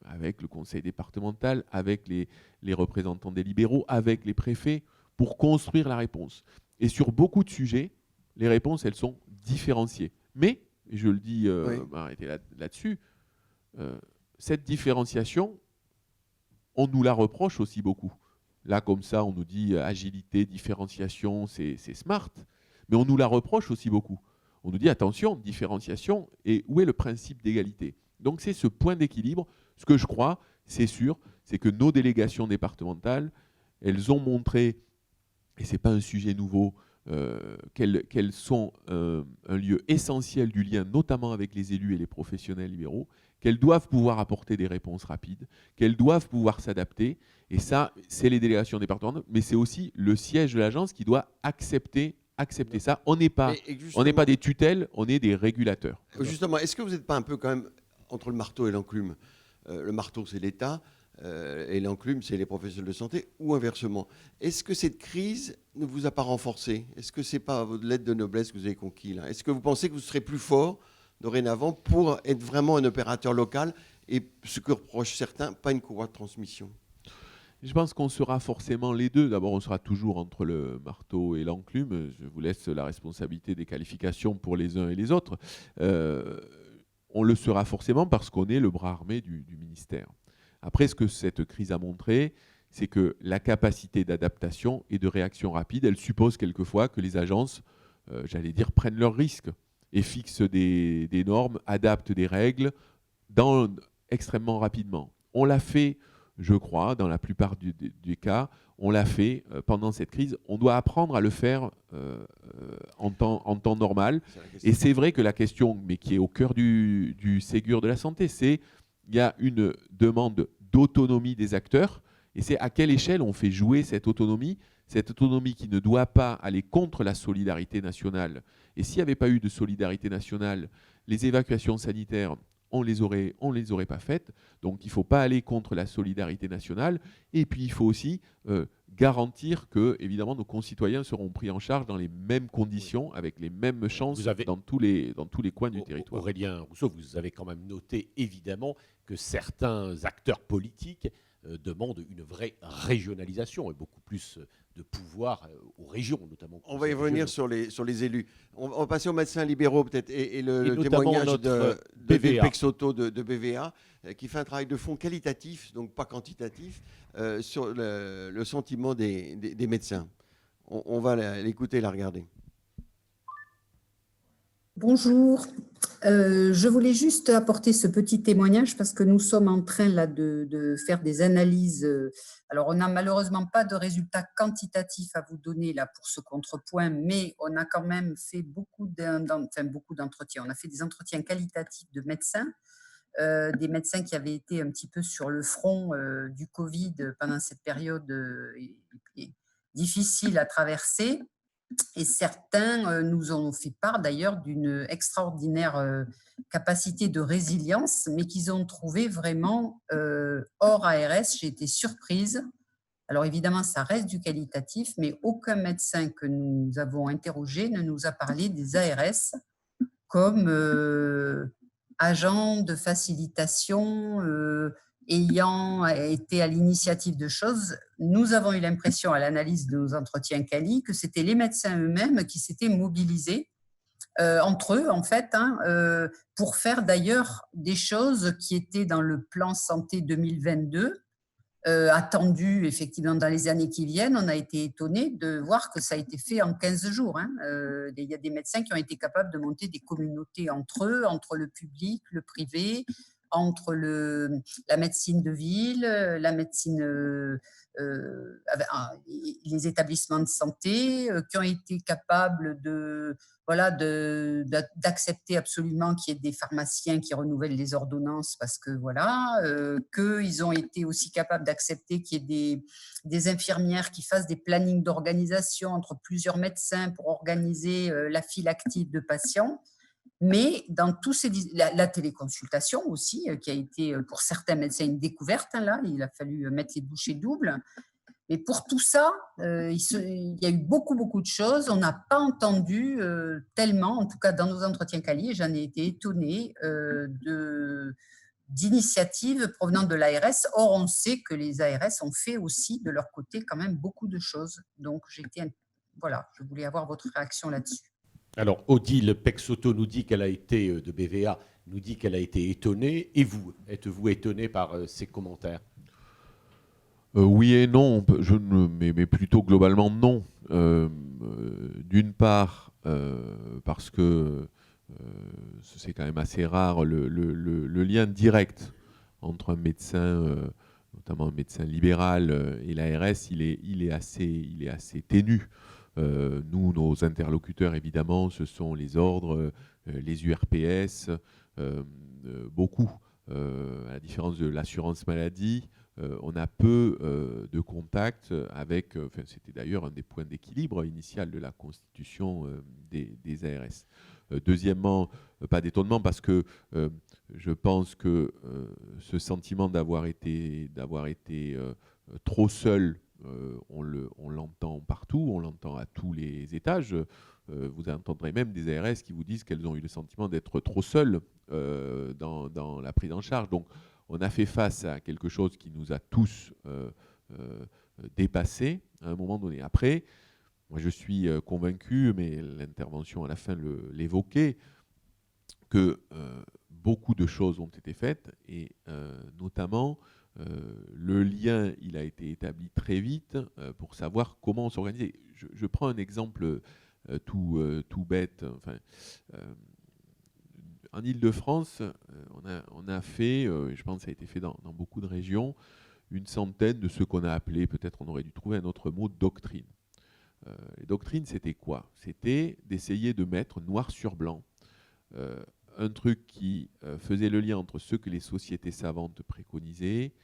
avec le conseil départemental, avec les représentants des libéraux, avec les préfets, pour construire la réponse. Et sur beaucoup de sujets, les réponses, elles sont différenciées. Mais, et je le dis, arrêtez là-dessus, cette différenciation, on nous la reproche aussi beaucoup. Là, comme ça, on nous dit agilité, différenciation, c'est smart. Mais on nous la reproche aussi beaucoup. On nous dit attention, différenciation, et où est le principe d'égalité? Donc c'est ce point d'équilibre. Ce que je crois, c'est sûr, c'est que nos délégations départementales, elles ont montré, et ce n'est pas un sujet nouveau, qu'elles sont un lieu essentiel du lien, notamment avec les élus et les professionnels libéraux, qu'elles doivent pouvoir apporter des réponses rapides, qu'elles doivent pouvoir s'adapter. Et ça, c'est les délégations départementales, mais c'est aussi le siège de l'agence qui doit accepter ça. On n'est pas des tutelles, on est des régulateurs. Justement, est-ce que vous n'êtes pas un peu quand même entre le marteau et l'enclume? Le marteau, c'est l'État, et l'enclume, c'est les professionnels de santé, ou inversement. Est-ce que cette crise ne vous a pas renforcé? Est-ce que ce n'est pas votre lettre de noblesse que vous avez conquis là? Est-ce que vous pensez que vous serez plus fort dorénavant pour être vraiment un opérateur local et, ce que reprochent certains, pas une courroie de transmission? Je pense qu'on sera forcément les deux. D'abord, on sera toujours entre le marteau et l'enclume. Je vous laisse la responsabilité des qualifications pour les uns et les autres. On le sera forcément parce qu'on est le bras armé du ministère. Après, ce que cette crise a montré, c'est que la capacité d'adaptation et de réaction rapide, elle suppose quelquefois que les agences, prennent leurs risques et fixent des normes, adaptent des règles extrêmement rapidement. On l'a fait, je crois, dans la plupart des cas, on l'a fait pendant cette crise. On doit apprendre à le faire en temps normal. Et c'est vrai que la question, mais qui est au cœur du Ségur de la santé, c'est il y a une demande d'autonomie des acteurs, et c'est à quelle échelle on fait jouer cette autonomie qui ne doit pas aller contre la solidarité nationale. Et s'il n'y avait pas eu de solidarité nationale, les évacuations sanitaires, on les aurait pas faites. Donc il ne faut pas aller contre la solidarité nationale. Et puis il faut aussi garantir que, évidemment, nos concitoyens seront pris en charge dans les mêmes conditions, avec les mêmes chances dans tous les coins du territoire. Aurélien Rousseau, vous avez quand même noté, évidemment, que certains acteurs politiques demandent une vraie régionalisation et beaucoup plus de pouvoir aux régions, notamment. On va y revenir sur les élus. On va passer aux médecins libéraux peut-être et le témoignage de Pexoto de BVA qui fait un travail de fond qualitatif, donc pas quantitatif, sur le sentiment des médecins. On va l'écouter et la regarder. Bonjour, je voulais juste apporter ce petit témoignage parce que nous sommes en train là de faire des analyses. Alors, on n'a malheureusement pas de résultats quantitatifs à vous donner là pour ce contrepoint, mais on a quand même fait beaucoup d'entretiens. On a fait des entretiens qualitatifs de médecins, des médecins qui avaient été un petit peu sur le front du Covid pendant cette période difficile à traverser. Et certains nous ont fait part d'ailleurs d'une extraordinaire capacité de résilience, mais qu'ils ont trouvé vraiment hors ARS. J'ai été surprise. Alors évidemment, ça reste du qualitatif, mais aucun médecin que nous avons interrogé ne nous a parlé des ARS comme agents de facilitation ayant été à l'initiative de choses. Nous avons eu l'impression à l'analyse de nos entretiens quali que c'était les médecins eux-mêmes qui s'étaient mobilisés entre eux, en fait, pour faire d'ailleurs des choses qui étaient dans le plan santé 2022, attendu effectivement dans les années qui viennent. On a été étonnés de voir que ça a été fait en 15 jours. Il y a des médecins qui ont été capables de monter des communautés entre eux, entre le public, le privé, entre la médecine de ville, la médecine, les établissements de santé, qui ont été capables d'accepter absolument qu'il y ait des pharmaciens qui renouvellent les ordonnances parce que qu'ils ont été aussi capables d'accepter qu'il y ait des infirmières qui fassent des plannings d'organisation entre plusieurs médecins pour organiser la file active de patients. Mais dans tous la téléconsultation aussi, qui a été pour certains médecins une découverte, là, il a fallu mettre les bouchées doubles. Mais pour tout ça, il y a eu beaucoup de choses. On n'a pas entendu tellement, en tout cas dans nos entretiens quali, et j'en ai été étonnée, d'initiatives provenant de l'ARS. Or, on sait que les ARS ont fait aussi de leur côté quand même beaucoup de choses. Donc, voilà, je voulais avoir votre réaction là-dessus. Alors, Odile Pexoto nous dit qu'elle a été, de BVA, nous dit qu'elle a été étonnée. Et vous, êtes-vous étonné par ces commentaires? Oui et non, mais plutôt globalement non. D'une part, parce que c'est quand même assez rare, le lien direct entre un médecin, notamment un médecin libéral, et l'ARS, il est assez ténu. Nous, nos interlocuteurs, évidemment, ce sont les ordres, les URPS, beaucoup. À la différence de l'assurance maladie, on a peu de contact avec, c'était d'ailleurs un des points d'équilibre initial de la constitution des ARS. Deuxièmement, pas d'étonnement parce que je pense que ce sentiment d'avoir été trop seul, on l'entend partout, on l'entend à tous les étages. Vous entendrez même des ARS qui vous disent qu'elles ont eu le sentiment d'être trop seules dans la prise en charge. Donc, on a fait face à quelque chose qui nous a tous dépassés à un moment donné. Après, moi je suis convaincu, mais l'intervention à la fin l'évoquait, que beaucoup de choses ont été faites et notamment le lien, il a été établi très vite pour savoir comment s'organiser. Je prends un exemple tout bête. Enfin, en Île-de-France, on a fait, je pense que ça a été fait dans beaucoup de régions, une centaine de ce qu'on a appelé, peut-être on aurait dû trouver un autre mot, doctrine. Les doctrines, c'était quoi? C'était d'essayer de mettre noir sur blanc un truc qui faisait le lien entre ce que les sociétés savantes préconisaient,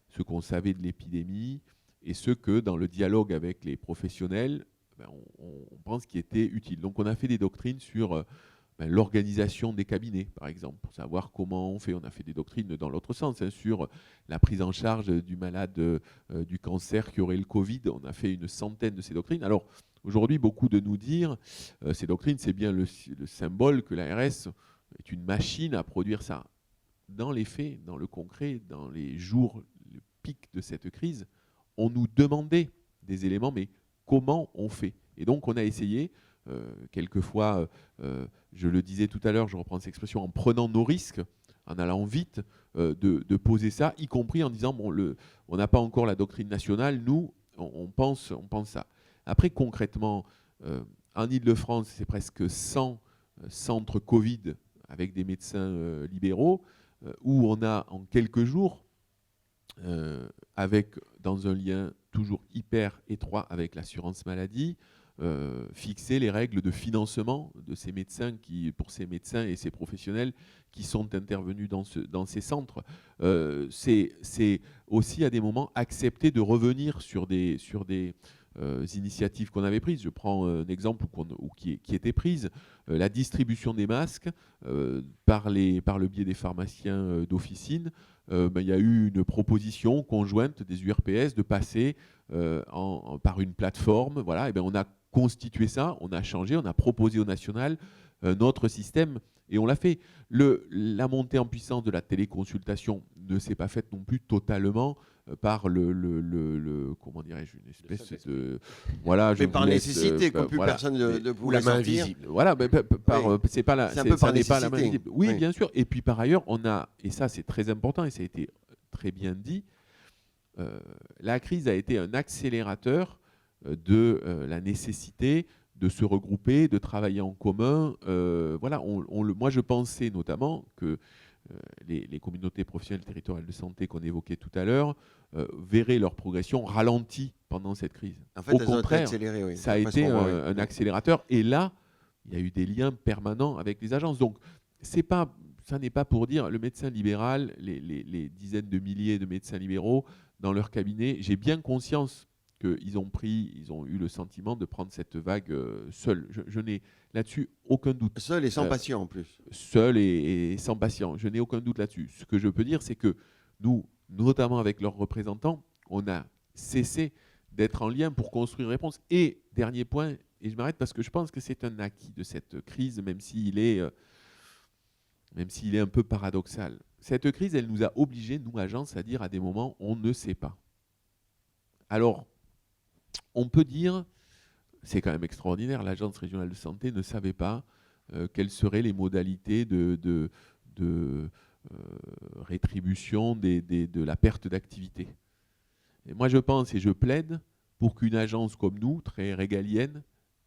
ce qu'on savait de l'épidémie, et ce que, dans le dialogue avec les professionnels, on pense qui était utile. Donc on a fait des doctrines sur l'organisation des cabinets, par exemple, pour savoir comment on fait. On a fait des doctrines dans l'autre sens, hein, sur la prise en charge du malade du cancer qui aurait le Covid. On a fait une centaine de ces doctrines. Alors, aujourd'hui, beaucoup de nous dire, ces doctrines, c'est bien le symbole que l'ARS est une machine à produire ça. Dans les faits, dans le concret, dans les jours, le pic de cette crise, on nous demandait des éléments, mais comment on fait? Et donc, on a essayé, quelquefois, je le disais tout à l'heure, je reprends cette expression, en prenant nos risques, en allant vite, de poser ça, y compris en disant, bon, on n'a pas encore la doctrine nationale, nous, on pense ça. Après, concrètement, en Île-de-France, c'est presque 100 centres Covid avec des médecins libéraux, où on a en quelques jours, dans un lien toujours hyper étroit avec l'assurance maladie, fixer les règles de financement de ces médecins pour ces médecins et ces professionnels qui sont intervenus dans ces centres. C'est aussi à des moments accepter de revenir sur des initiatives qu'on avait prises. Je prends un exemple qui était prise, la distribution des masques par le biais des pharmaciens d'officine. Il y a eu une proposition conjointe des URPS de passer par une plateforme. Voilà, et on a constitué ça, on a changé, on a proposé au national notre système et on l'a fait. La montée en puissance de la téléconsultation ne s'est pas faite non plus totalement par comment dirais-je, une espèce de voilà, mais par nécessité, comme plus voilà, personne ne pouvait la main sortir. invisible. Voilà, mais c'est pas la, c'est un peu par ça n'est pas la nécessité. main invisible. Oui, Oui. bien sûr. Et puis par ailleurs, on a, et ça c'est très important et ça a été très bien dit, la crise a été un accélérateur de la nécessité de se regrouper, de travailler en commun. Voilà, moi je pensais notamment que les communautés professionnelles territoriales de santé qu'on évoquait tout à l'heure verraient leur progression ralentie pendant cette crise. En fait, Au elles ont été contraire, accélérées, oui. ça a été un accélérateur. Et là, il y a eu des liens permanents avec les agences. Donc, ça n'est pas pour dire le médecin libéral, les dizaines de milliers de médecins libéraux dans leur cabinet. J'ai bien conscience qu'ils ont eu le sentiment de prendre cette vague seuls. Je n'ai là-dessus aucun doute. Seul et sans patient en plus. Seul et sans patient. Je n'ai aucun doute là-dessus. Ce que je peux dire, c'est que nous, notamment avec leurs représentants, on a cessé d'être en lien pour construire une réponse. Et dernier point, et je m'arrête parce que je pense que c'est un acquis de cette crise, même s'il est un peu paradoxal. cette crise, elle nous a obligés, nous, agences, à dire à des moments, on ne sait pas. Alors, on peut dire, c'est quand même extraordinaire, l'Agence régionale de santé ne savait pas quelles seraient les modalités de rétribution de la perte d'activité. Et moi, je pense et je plaide pour qu'une agence comme nous, très régalienne,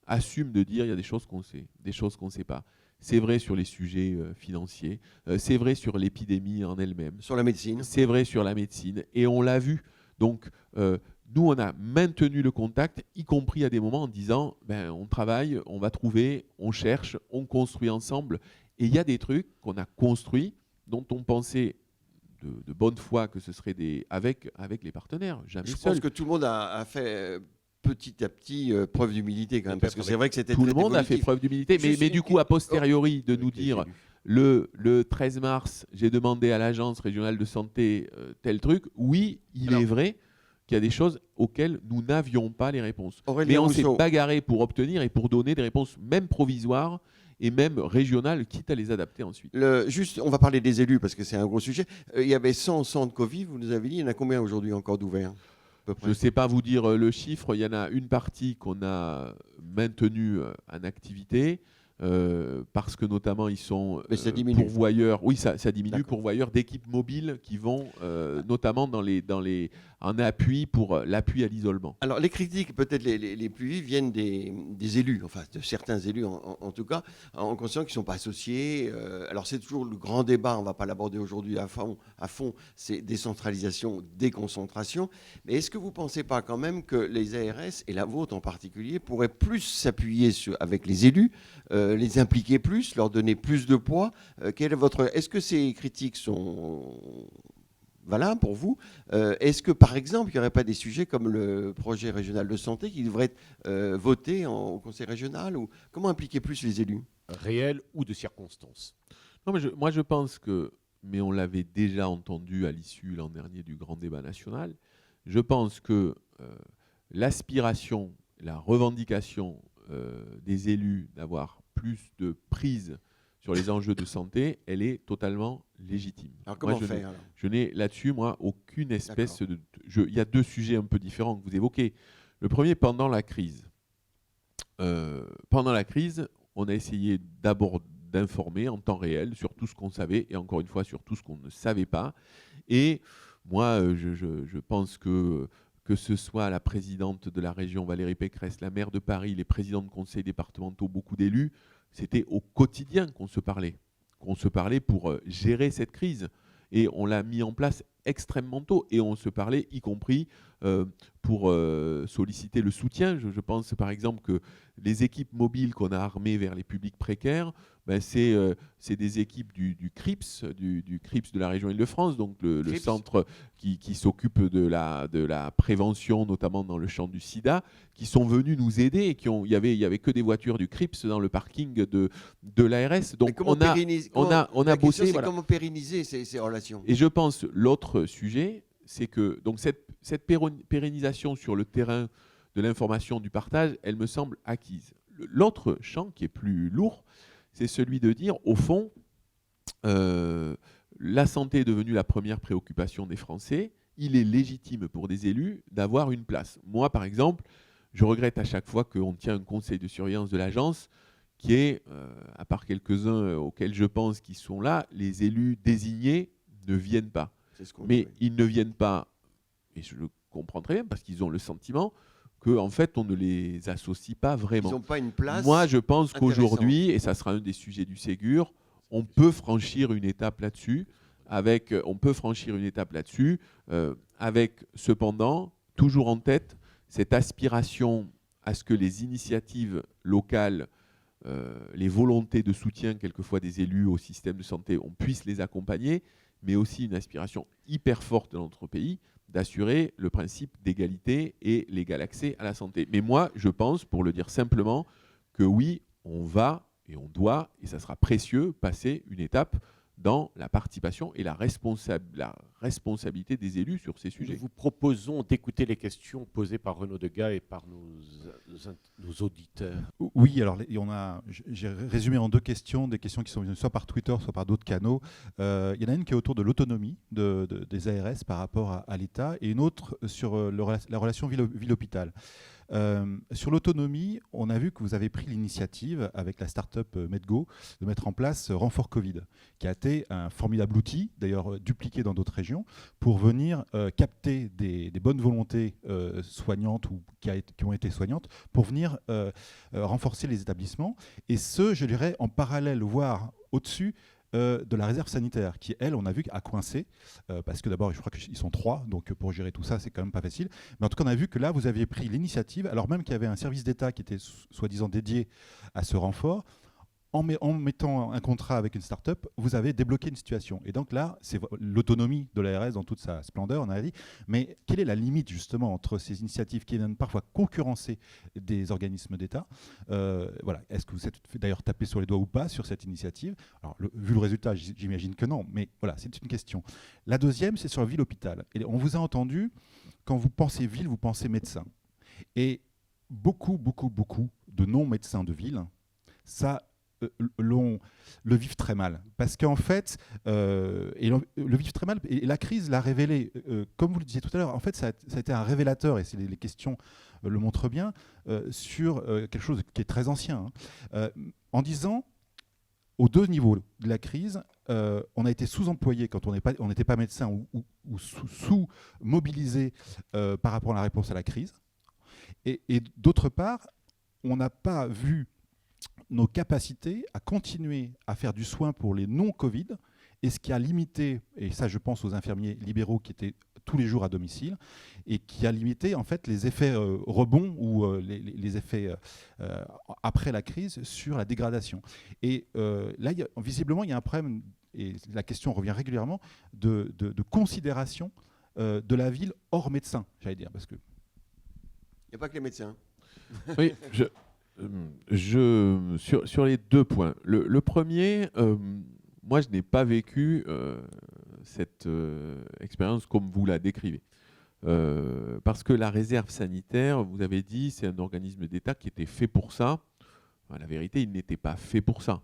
assume de dire il y a des choses qu'on sait, des choses qu'on ne sait pas. C'est vrai sur les sujets financiers, c'est vrai sur l'épidémie en elle-même. Sur la médecine. C'est vrai sur la médecine. Et on l'a vu. Donc, nous, on a maintenu le contact, y compris à des moments en disant, on travaille, on va trouver, on cherche, on construit ensemble. Et il y a des trucs qu'on a construits, dont on pensait de bonne foi que ce serait avec les partenaires, jamais Je seul. pense que tout le monde a fait petit à petit preuve d'humilité quand même, parce que c'est vrai que c'était Tout le monde a fait preuve d'humilité, mais du coup, a posteriori, de nous dire, le 13 mars, j'ai demandé à l'Agence régionale de santé tel truc, oui, il est vrai qu'il y a des choses auxquelles nous n'avions pas les réponses. Mais on s'est bagarré pour obtenir et pour donner des réponses, même provisoires, et même régionales, quitte à les adapter ensuite. Juste, on va parler des élus, parce que c'est un gros sujet. Il y avait 100 centres Covid, vous nous avez dit, il y en a combien aujourd'hui encore d'ouverts ? Je ne sais pas vous dire le chiffre, il y en a une partie qu'on a maintenue en activité, parce que notamment ils sont pourvoyeurs, oui ça diminue, pourvoyeurs d'équipes mobiles qui vont notamment en appui pour l'appui à l'isolement. Alors les critiques peut-être les plus vives viennent des élus, enfin de certains élus en tout cas, en conscience qu'ils ne sont pas associés. Alors c'est toujours le grand débat, on ne va pas l'aborder aujourd'hui à fond, c'est décentralisation, déconcentration. Mais est-ce que vous ne pensez pas quand même que les ARS, et la vôtre en particulier, pourraient plus s'appuyer avec les élus, les impliquer plus, leur donner plus de poids? Est-ce que ces critiques sont valables pour vous? Est-ce que, par exemple, il n'y aurait pas des sujets comme le projet régional de santé qui devrait être voté au conseil régional? Ou comment impliquer plus les élus? Réels ou de circonstances? Non, mais moi je pense que, mais on l'avait déjà entendu à l'issue l'an dernier du grand débat national, je pense que l'aspiration, la revendication des élus d'avoir plus de prise sur les enjeux de santé, elle est totalement légitime. Alors comment faire alors ? Je n'ai là-dessus, moi, aucune espèce de... Il y a deux sujets un peu différents que vous évoquez. Le premier, pendant la crise. Pendant la crise, on a essayé d'abord d'informer en temps réel sur tout ce qu'on savait et encore une fois sur tout ce qu'on ne savait pas. Et moi, je pense que ce soit la présidente de la région Valérie Pécresse, la maire de Paris, les présidents de conseils départementaux, beaucoup d'élus, c'était au quotidien qu'on se parlait pour gérer cette crise. Et on l'a mis en place extrêmement tôt. Et on se parlait, y compris pour solliciter le soutien. Je pense par exemple que les équipes mobiles qu'on a armées vers les publics précaires, c'est des équipes du CRIPS, du CRIPS de la région Île-de-France, donc le centre qui s'occupe de la prévention, notamment dans le champ du sida, qui sont venus nous aider et il y avait que des voitures du CRIPS dans le parking de l'ARS. Donc on a bossé. Voilà. Comment pérenniser ces relations? Et je pense l'autre sujet, c'est que donc cette pérennisation sur le terrain de l'information, du partage, elle me semble acquise. L'autre champ qui est plus lourd, c'est celui de dire, au fond, la santé est devenue la première préoccupation des Français. Il est légitime pour des élus d'avoir une place. Moi, par exemple, je regrette à chaque fois qu'on tient un conseil de surveillance de l'agence qui est, à part quelques-uns auxquels je pense qui sont là, les élus désignés ne viennent pas. Mais ils ne viennent pas, et je le comprends très bien, parce qu'ils ont le sentiment qu'en fait, on ne les associe pas vraiment. Ils n'ont pas une place. Moi, je pense qu'aujourd'hui, et ça sera un des sujets du Ségur, on peut franchir une étape là-dessus, avec cependant, toujours en tête, cette aspiration à ce que les initiatives locales, les volontés de soutien quelquefois des élus au système de santé, on puisse les accompagner, mais aussi une aspiration hyper forte dans notre pays d'assurer le principe d'égalité et l'égal accès à la santé. Mais moi, je pense, pour le dire simplement, que oui, on va et on doit, et ça sera précieux, passer une étape dans la participation et la responsabilité des élus sur ces sujets. Nous vous proposons d'écouter les questions posées par Renaud Degas et par nos auditeurs. Oui, alors j'ai résumé en 2 questions, des questions qui sont venues soit par Twitter, soit par d'autres canaux. Il y en a une qui est autour de l'autonomie des ARS par rapport à l'État, et une autre sur la relation ville-hôpital. Sur l'autonomie, on a vu que vous avez pris l'initiative avec la start-up Medgo de mettre en place Renfort Covid, qui a été un formidable outil, d'ailleurs dupliqué dans d'autres régions, pour venir capter des bonnes volontés soignantes ou qui ont été soignantes, pour venir renforcer les établissements. Et ce, je dirais, en parallèle, voire au-dessus de la réserve sanitaire, qui, elle, on a vu, a coincé, parce que d'abord, je crois qu'ils sont 3, donc pour gérer tout ça, c'est quand même pas facile. Mais en tout cas, on a vu que là, vous aviez pris l'initiative, alors même qu'il y avait un service d'État qui était soi-disant dédié à ce renfort. En mettant un contrat avec une start-up, vous avez débloqué une situation. Et donc là, c'est l'autonomie de l'ARS dans toute sa splendeur, on a dit. Mais quelle est la limite, justement, entre ces initiatives qui viennent parfois concurrencer des organismes d'État voilà. Est-ce que vous êtes d'ailleurs tapé sur les doigts ou pas sur cette initiative? Alors, vu le résultat, j'imagine que non. Mais voilà, c'est une question. La deuxième, c'est sur la ville-hôpital. Et on vous a entendu, quand vous pensez ville, vous pensez médecin. Et beaucoup de non-médecins de ville, ça... le vivent très mal. Parce qu'en fait, le vivent très mal, et la crise l'a révélé. Comme vous le disiez tout à l'heure, en fait, ça a été un révélateur, et les questions le montrent bien, sur quelque chose qui est très ancien. En disant, aux 2 niveaux de la crise, on a été sous-employé quand on n'était pas médecin, ou sous-mobilisé par rapport à la réponse à la crise. Et d'autre part, on n'a pas vu nos capacités à continuer à faire du soin pour les non-Covid, et ce qui a limité, et ça je pense aux infirmiers libéraux qui étaient tous les jours à domicile, et qui a limité en fait les effets rebonds ou les effets après la crise sur la dégradation. Et là, visiblement, il y a un problème, et la question revient régulièrement, de considération de la ville hors médecin, j'allais dire. Parce que... Il n'y a pas que les médecins. Oui, sur les 2 points. Le premier, moi je n'ai pas vécu cette expérience comme vous la décrivez. Parce que la réserve sanitaire, vous avez dit, c'est un organisme d'État qui était fait pour ça. Enfin, la vérité, il n'était pas fait pour ça.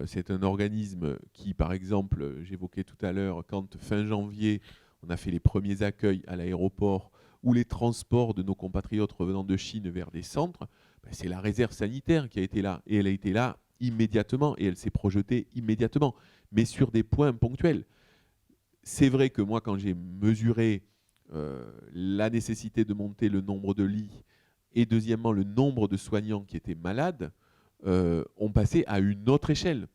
C'est un organisme qui, par exemple, j'évoquais tout à l'heure, quand fin janvier, on a fait les premiers accueils à l'aéroport ou les transports de nos compatriotes revenant de Chine vers des centres, c'est la réserve sanitaire qui a été là. Et elle a été là immédiatement, et elle s'est projetée immédiatement, mais sur des points ponctuels. C'est vrai que moi, quand j'ai mesuré la nécessité de monter le nombre de lits, et deuxièmement le nombre de soignants qui étaient malades, on passait à une autre échelle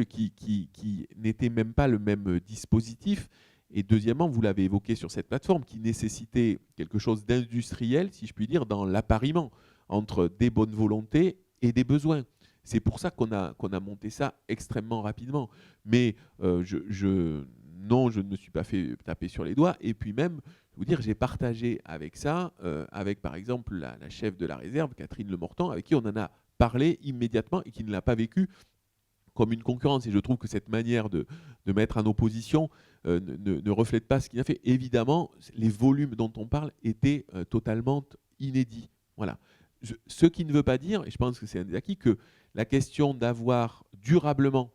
qui n'était même pas le même dispositif. Et deuxièmement, vous l'avez évoqué sur cette plateforme, qui nécessitait quelque chose d'industriel, si je puis dire, dans l'appariement entre des bonnes volontés et des besoins. C'est pour ça qu'on a monté ça extrêmement rapidement. Mais je ne me suis pas fait taper sur les doigts. Et puis même, je vous dire, j'ai partagé avec ça, avec par exemple la chef de la réserve, Catherine Lemortan, avec qui on en a parlé immédiatement et qui ne l'a pas vécu comme une concurrence. Et je trouve que cette manière de mettre en opposition ne reflète pas ce qu'il a fait. Évidemment, les volumes dont on parle étaient totalement inédits. Voilà. Ce qui ne veut pas dire, et je pense que c'est un des acquis, que la question d'avoir durablement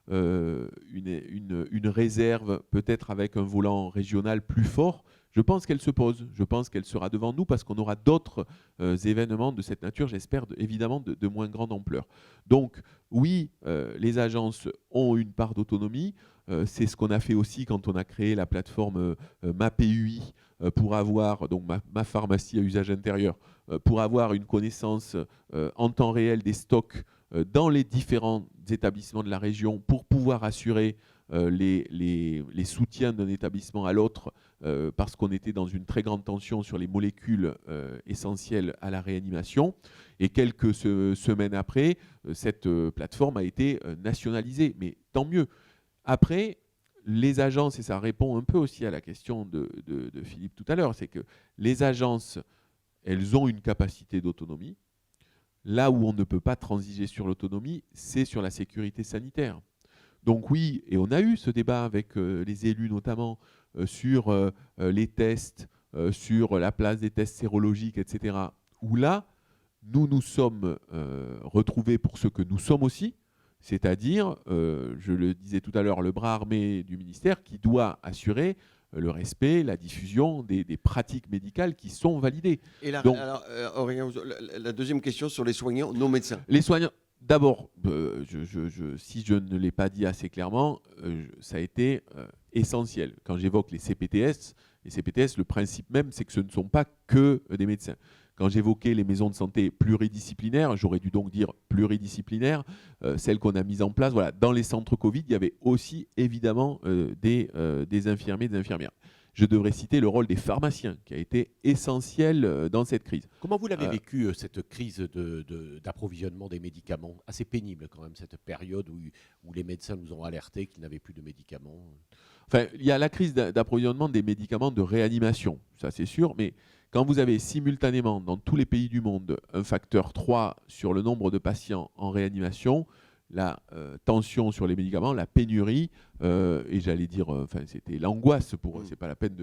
une réserve, peut-être avec un volant régional plus fort, je pense qu'elle se pose. Je pense qu'elle sera devant nous parce qu'on aura d'autres événements de cette nature, j'espère évidemment de moins grande ampleur. Donc oui, les agences ont une part d'autonomie. C'est ce qu'on a fait aussi quand on a créé la plateforme MaPUI pour avoir, donc ma pharmacie à usage intérieur, pour avoir une connaissance en temps réel des stocks dans les différents établissements de la région pour pouvoir assurer les soutiens d'un établissement à l'autre parce qu'on était dans une très grande tension sur les molécules essentielles à la réanimation. Et quelques semaines après, cette plateforme a été nationalisée. Mais tant mieux. Après, les agences, et ça répond un peu aussi à la question de Philippe tout à l'heure, c'est que les agences, elles ont une capacité d'autonomie. Là où on ne peut pas transiger sur l'autonomie, c'est sur la sécurité sanitaire. Donc oui, et on a eu ce débat avec les élus notamment sur les tests, sur la place des tests sérologiques, etc. Où là, nous nous sommes retrouvés pour ce que nous sommes aussi, c'est-à-dire, je le disais tout à l'heure, le bras armé du ministère qui doit assurer le respect, la diffusion des pratiques médicales qui sont validées. Et là, Donc, alors, Aurélien, la deuxième question sur les soignants non médecins. les soignants, d'abord, si je ne l'ai pas dit assez clairement, ça a été essentiel. Quand j'évoque les CPTS, le principe même, c'est que ce ne sont pas que des médecins. Quand j'évoquais les maisons de santé pluridisciplinaires, j'aurais dû donc dire pluridisciplinaires, celles qu'on a mises en place. Voilà, dans les centres Covid, il y avait aussi évidemment des infirmiers, des infirmières. Je devrais citer le rôle des pharmaciens, qui a été essentiel dans cette crise. Comment vous l'avez vécu, cette crise d'approvisionnement des médicaments? Assez pénible quand même, cette période où les médecins nous ont alertés qu'ils n'avaient plus de médicaments. Enfin, il y a la crise d'approvisionnement des médicaments de réanimation, ça c'est sûr, mais quand vous avez simultanément dans tous les pays du monde un facteur 3 sur le nombre de patients en réanimation, la tension sur les médicaments, la pénurie, et j'allais dire, c'était l'angoisse pour eux, c'est pas la peine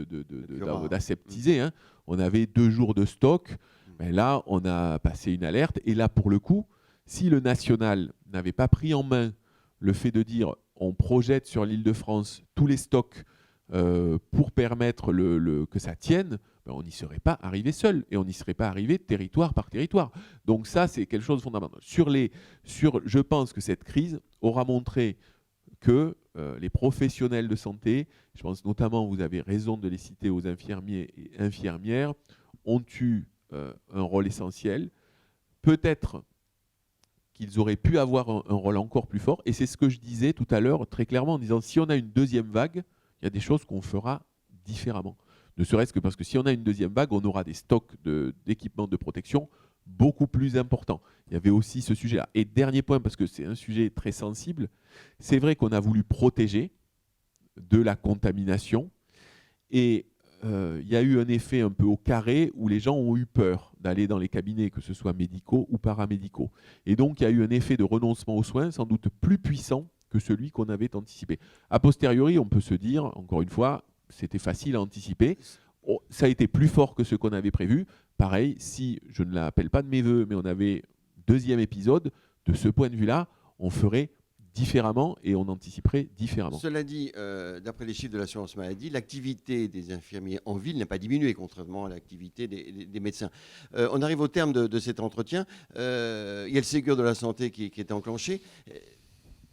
d'aseptiser. Hein. On avait 2 jours de stock, mais là on a passé une alerte, et là pour le coup, si le national n'avait pas pris en main le fait de dire on projette sur l'Île-de-France tous les stocks pour permettre que ça tienne, on n'y serait pas arrivé seul et on n'y serait pas arrivé territoire par territoire. Donc ça, c'est quelque chose de fondamental. Je pense que cette crise aura montré que les professionnels de santé, je pense notamment, vous avez raison de les citer, aux infirmiers et infirmières, ont eu un rôle essentiel. Peut-être qu'ils auraient pu avoir un rôle encore plus fort. Et c'est ce que je disais tout à l'heure très clairement en disant si on a une deuxième vague, il y a des choses qu'on fera différemment. Ne serait-ce que parce que si on a une deuxième vague, on aura des stocks d'équipements de protection beaucoup plus importants. Il y avait aussi ce sujet-là. Et dernier point, parce que c'est un sujet très sensible, c'est vrai qu'on a voulu protéger de la contamination. Et il y a eu un effet un peu au carré où les gens ont eu peur d'aller dans les cabinets, que ce soit médicaux ou paramédicaux. Et donc, il y a eu un effet de renoncement aux soins sans doute plus puissant que celui qu'on avait anticipé. A posteriori, on peut se dire, encore une fois, c'était facile à anticiper. Ça a été plus fort que ce qu'on avait prévu. Pareil, si je ne l'appelle pas de mes voeux, mais on avait deuxième épisode, de ce point de vue-là, on ferait différemment et on anticiperait différemment. Cela dit, d'après les chiffres de l'assurance maladie, l'activité des infirmiers en ville n'a pas diminué, contrairement à l'activité des médecins. On arrive au terme de cet entretien. Il y a le Ségur de la santé qui est enclenché.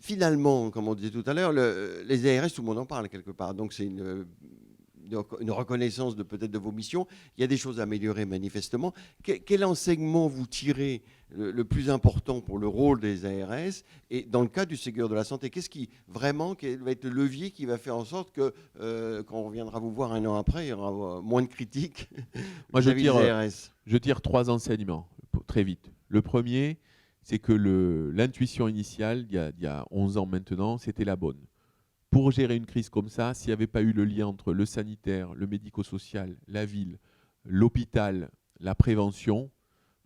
Finalement, comme on disait tout à l'heure, les ARS, tout le monde en parle quelque part. Donc c'est une reconnaissance peut-être de vos missions. Il y a des choses à améliorer manifestement. Quel enseignement vous tirez le plus important pour le rôle des ARS et dans le cas du Ségur de la santé? Quel va être le levier qui va faire en sorte que quand on reviendra vous voir un an après, il y aura moins de critiques? Moi, des ARS. je tire 3 enseignements très vite. Le premier, c'est que l'intuition initiale, il y a 11 ans maintenant, c'était la bonne. Pour gérer une crise comme ça, s'il n'y avait pas eu le lien entre le sanitaire, le médico-social, la ville, l'hôpital, la prévention,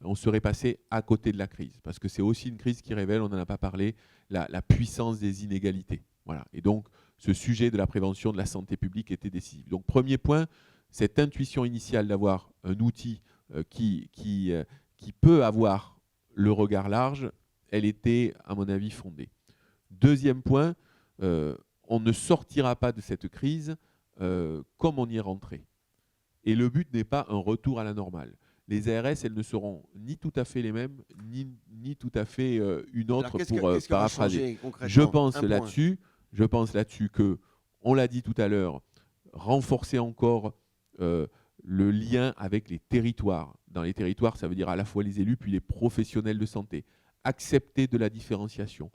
on serait passé à côté de la crise. Parce que c'est aussi une crise qui révèle, on n'en a pas parlé, la puissance des inégalités. Voilà. Et donc, ce sujet de la prévention, de la santé publique était décisif. Donc, premier point, cette intuition initiale d'avoir un outil qui peut avoir le regard large, elle était, à mon avis, fondée. Deuxième point, on ne sortira pas de cette crise comme on y est rentré. Et le but n'est pas un retour à la normale. Les ARS, elles ne seront ni tout à fait les mêmes, ni tout à fait une autre, pour paraphraser. Je pense là-dessus que, on l'a dit tout à l'heure, renforcer encore le lien avec les territoires. Dans les territoires, ça veut dire à la fois les élus puis les professionnels de santé. Accepter de la différenciation.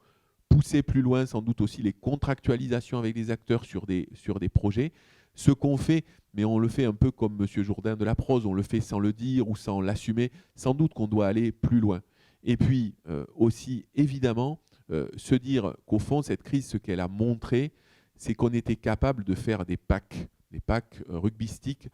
Pousser plus loin sans doute aussi les contractualisations avec les acteurs sur des projets. Ce qu'on fait, mais on le fait un peu comme M. Jourdain de la prose, on le fait sans le dire ou sans l'assumer, sans doute qu'on doit aller plus loin. Et puis aussi, évidemment, se dire qu'au fond, cette crise, ce qu'elle a montré, c'est qu'on était capable de faire des packs rugbystiques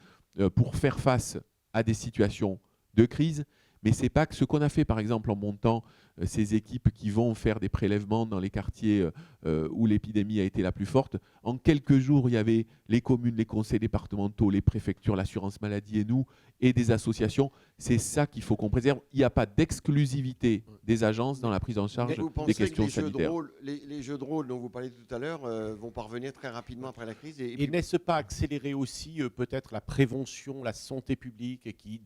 pour faire face à des situations de crise, Mais ce n'est pas que ce qu'on a fait, par exemple, en montant ces équipes qui vont faire des prélèvements dans les quartiers où l'épidémie a été la plus forte. En quelques jours, il y avait les communes, les conseils départementaux, les préfectures, l'assurance maladie et nous, et des associations. C'est ça qu'il faut qu'on préserve. Il n'y a pas d'exclusivité des agences dans la prise en charge des questions sanitaires. Les jeux de rôle dont vous parliez tout à l'heure vont parvenir très rapidement après la crise. Et n'est-ce pas accélérer aussi peut-être la prévention, la santé publique qui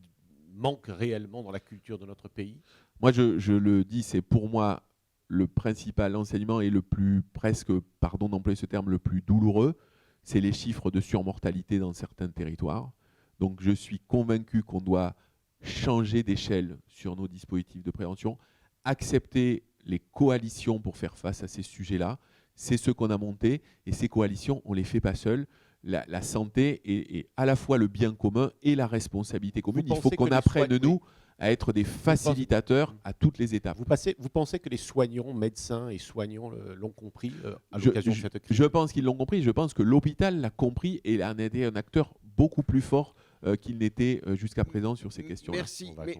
manque réellement dans la culture de notre pays? Moi, je le dis, c'est pour moi le principal enseignement et le plus presque, pardon d'employer ce terme, le plus douloureux, c'est les chiffres de surmortalité dans certains territoires. Donc je suis convaincu qu'on doit changer d'échelle sur nos dispositifs de prévention, accepter les coalitions pour faire face à ces sujets-là. C'est ce qu'on a monté et ces coalitions, on ne les fait pas seules. La santé est à la fois le bien commun et la responsabilité commune. Il faut qu'on apprenne, nous, à être des facilitateurs à toutes les étapes. Vous pensez que les soignants, médecins et soignants l'ont compris à l'occasion de cette crise? Je pense qu'ils l'ont compris. Je pense que l'hôpital l'a compris et a été un acteur beaucoup plus fort qu'il n'était jusqu'à présent sur ces questions-là.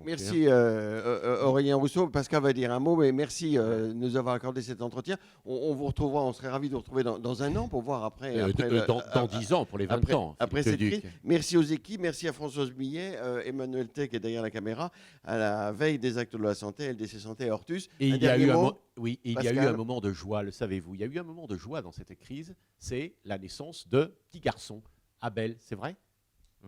Merci Aurélien Rousseau. Pascal va dire un mot, mais merci de nous avoir accordé cet entretien. On vous retrouvera, on serait ravis de vous retrouver dans un an pour voir après. Dans 10 ans, pour les 20 ans. Après cette crise. Merci aux équipes, merci à Françoise Millet, Emmanuel Tech est derrière la caméra, à la veille des actes de la santé, LDC Santé et Hortus. Et il y a eu un moment de joie, le savez-vous. Il y a eu un moment de joie dans cette crise, c'est la naissance de petit garçon, Abel, c'est vrai?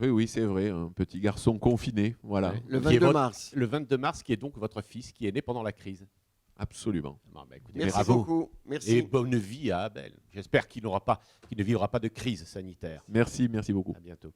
Oui, c'est vrai, un petit garçon confiné, voilà. Le 22 mars. Le 22 mars, qui est donc votre fils, qui est né pendant la crise. Absolument. Écoutez, merci bravo. beaucoup. Merci. Et bonne vie à Abel. J'espère qu'il ne vivra pas de crise sanitaire. Merci beaucoup. À bientôt.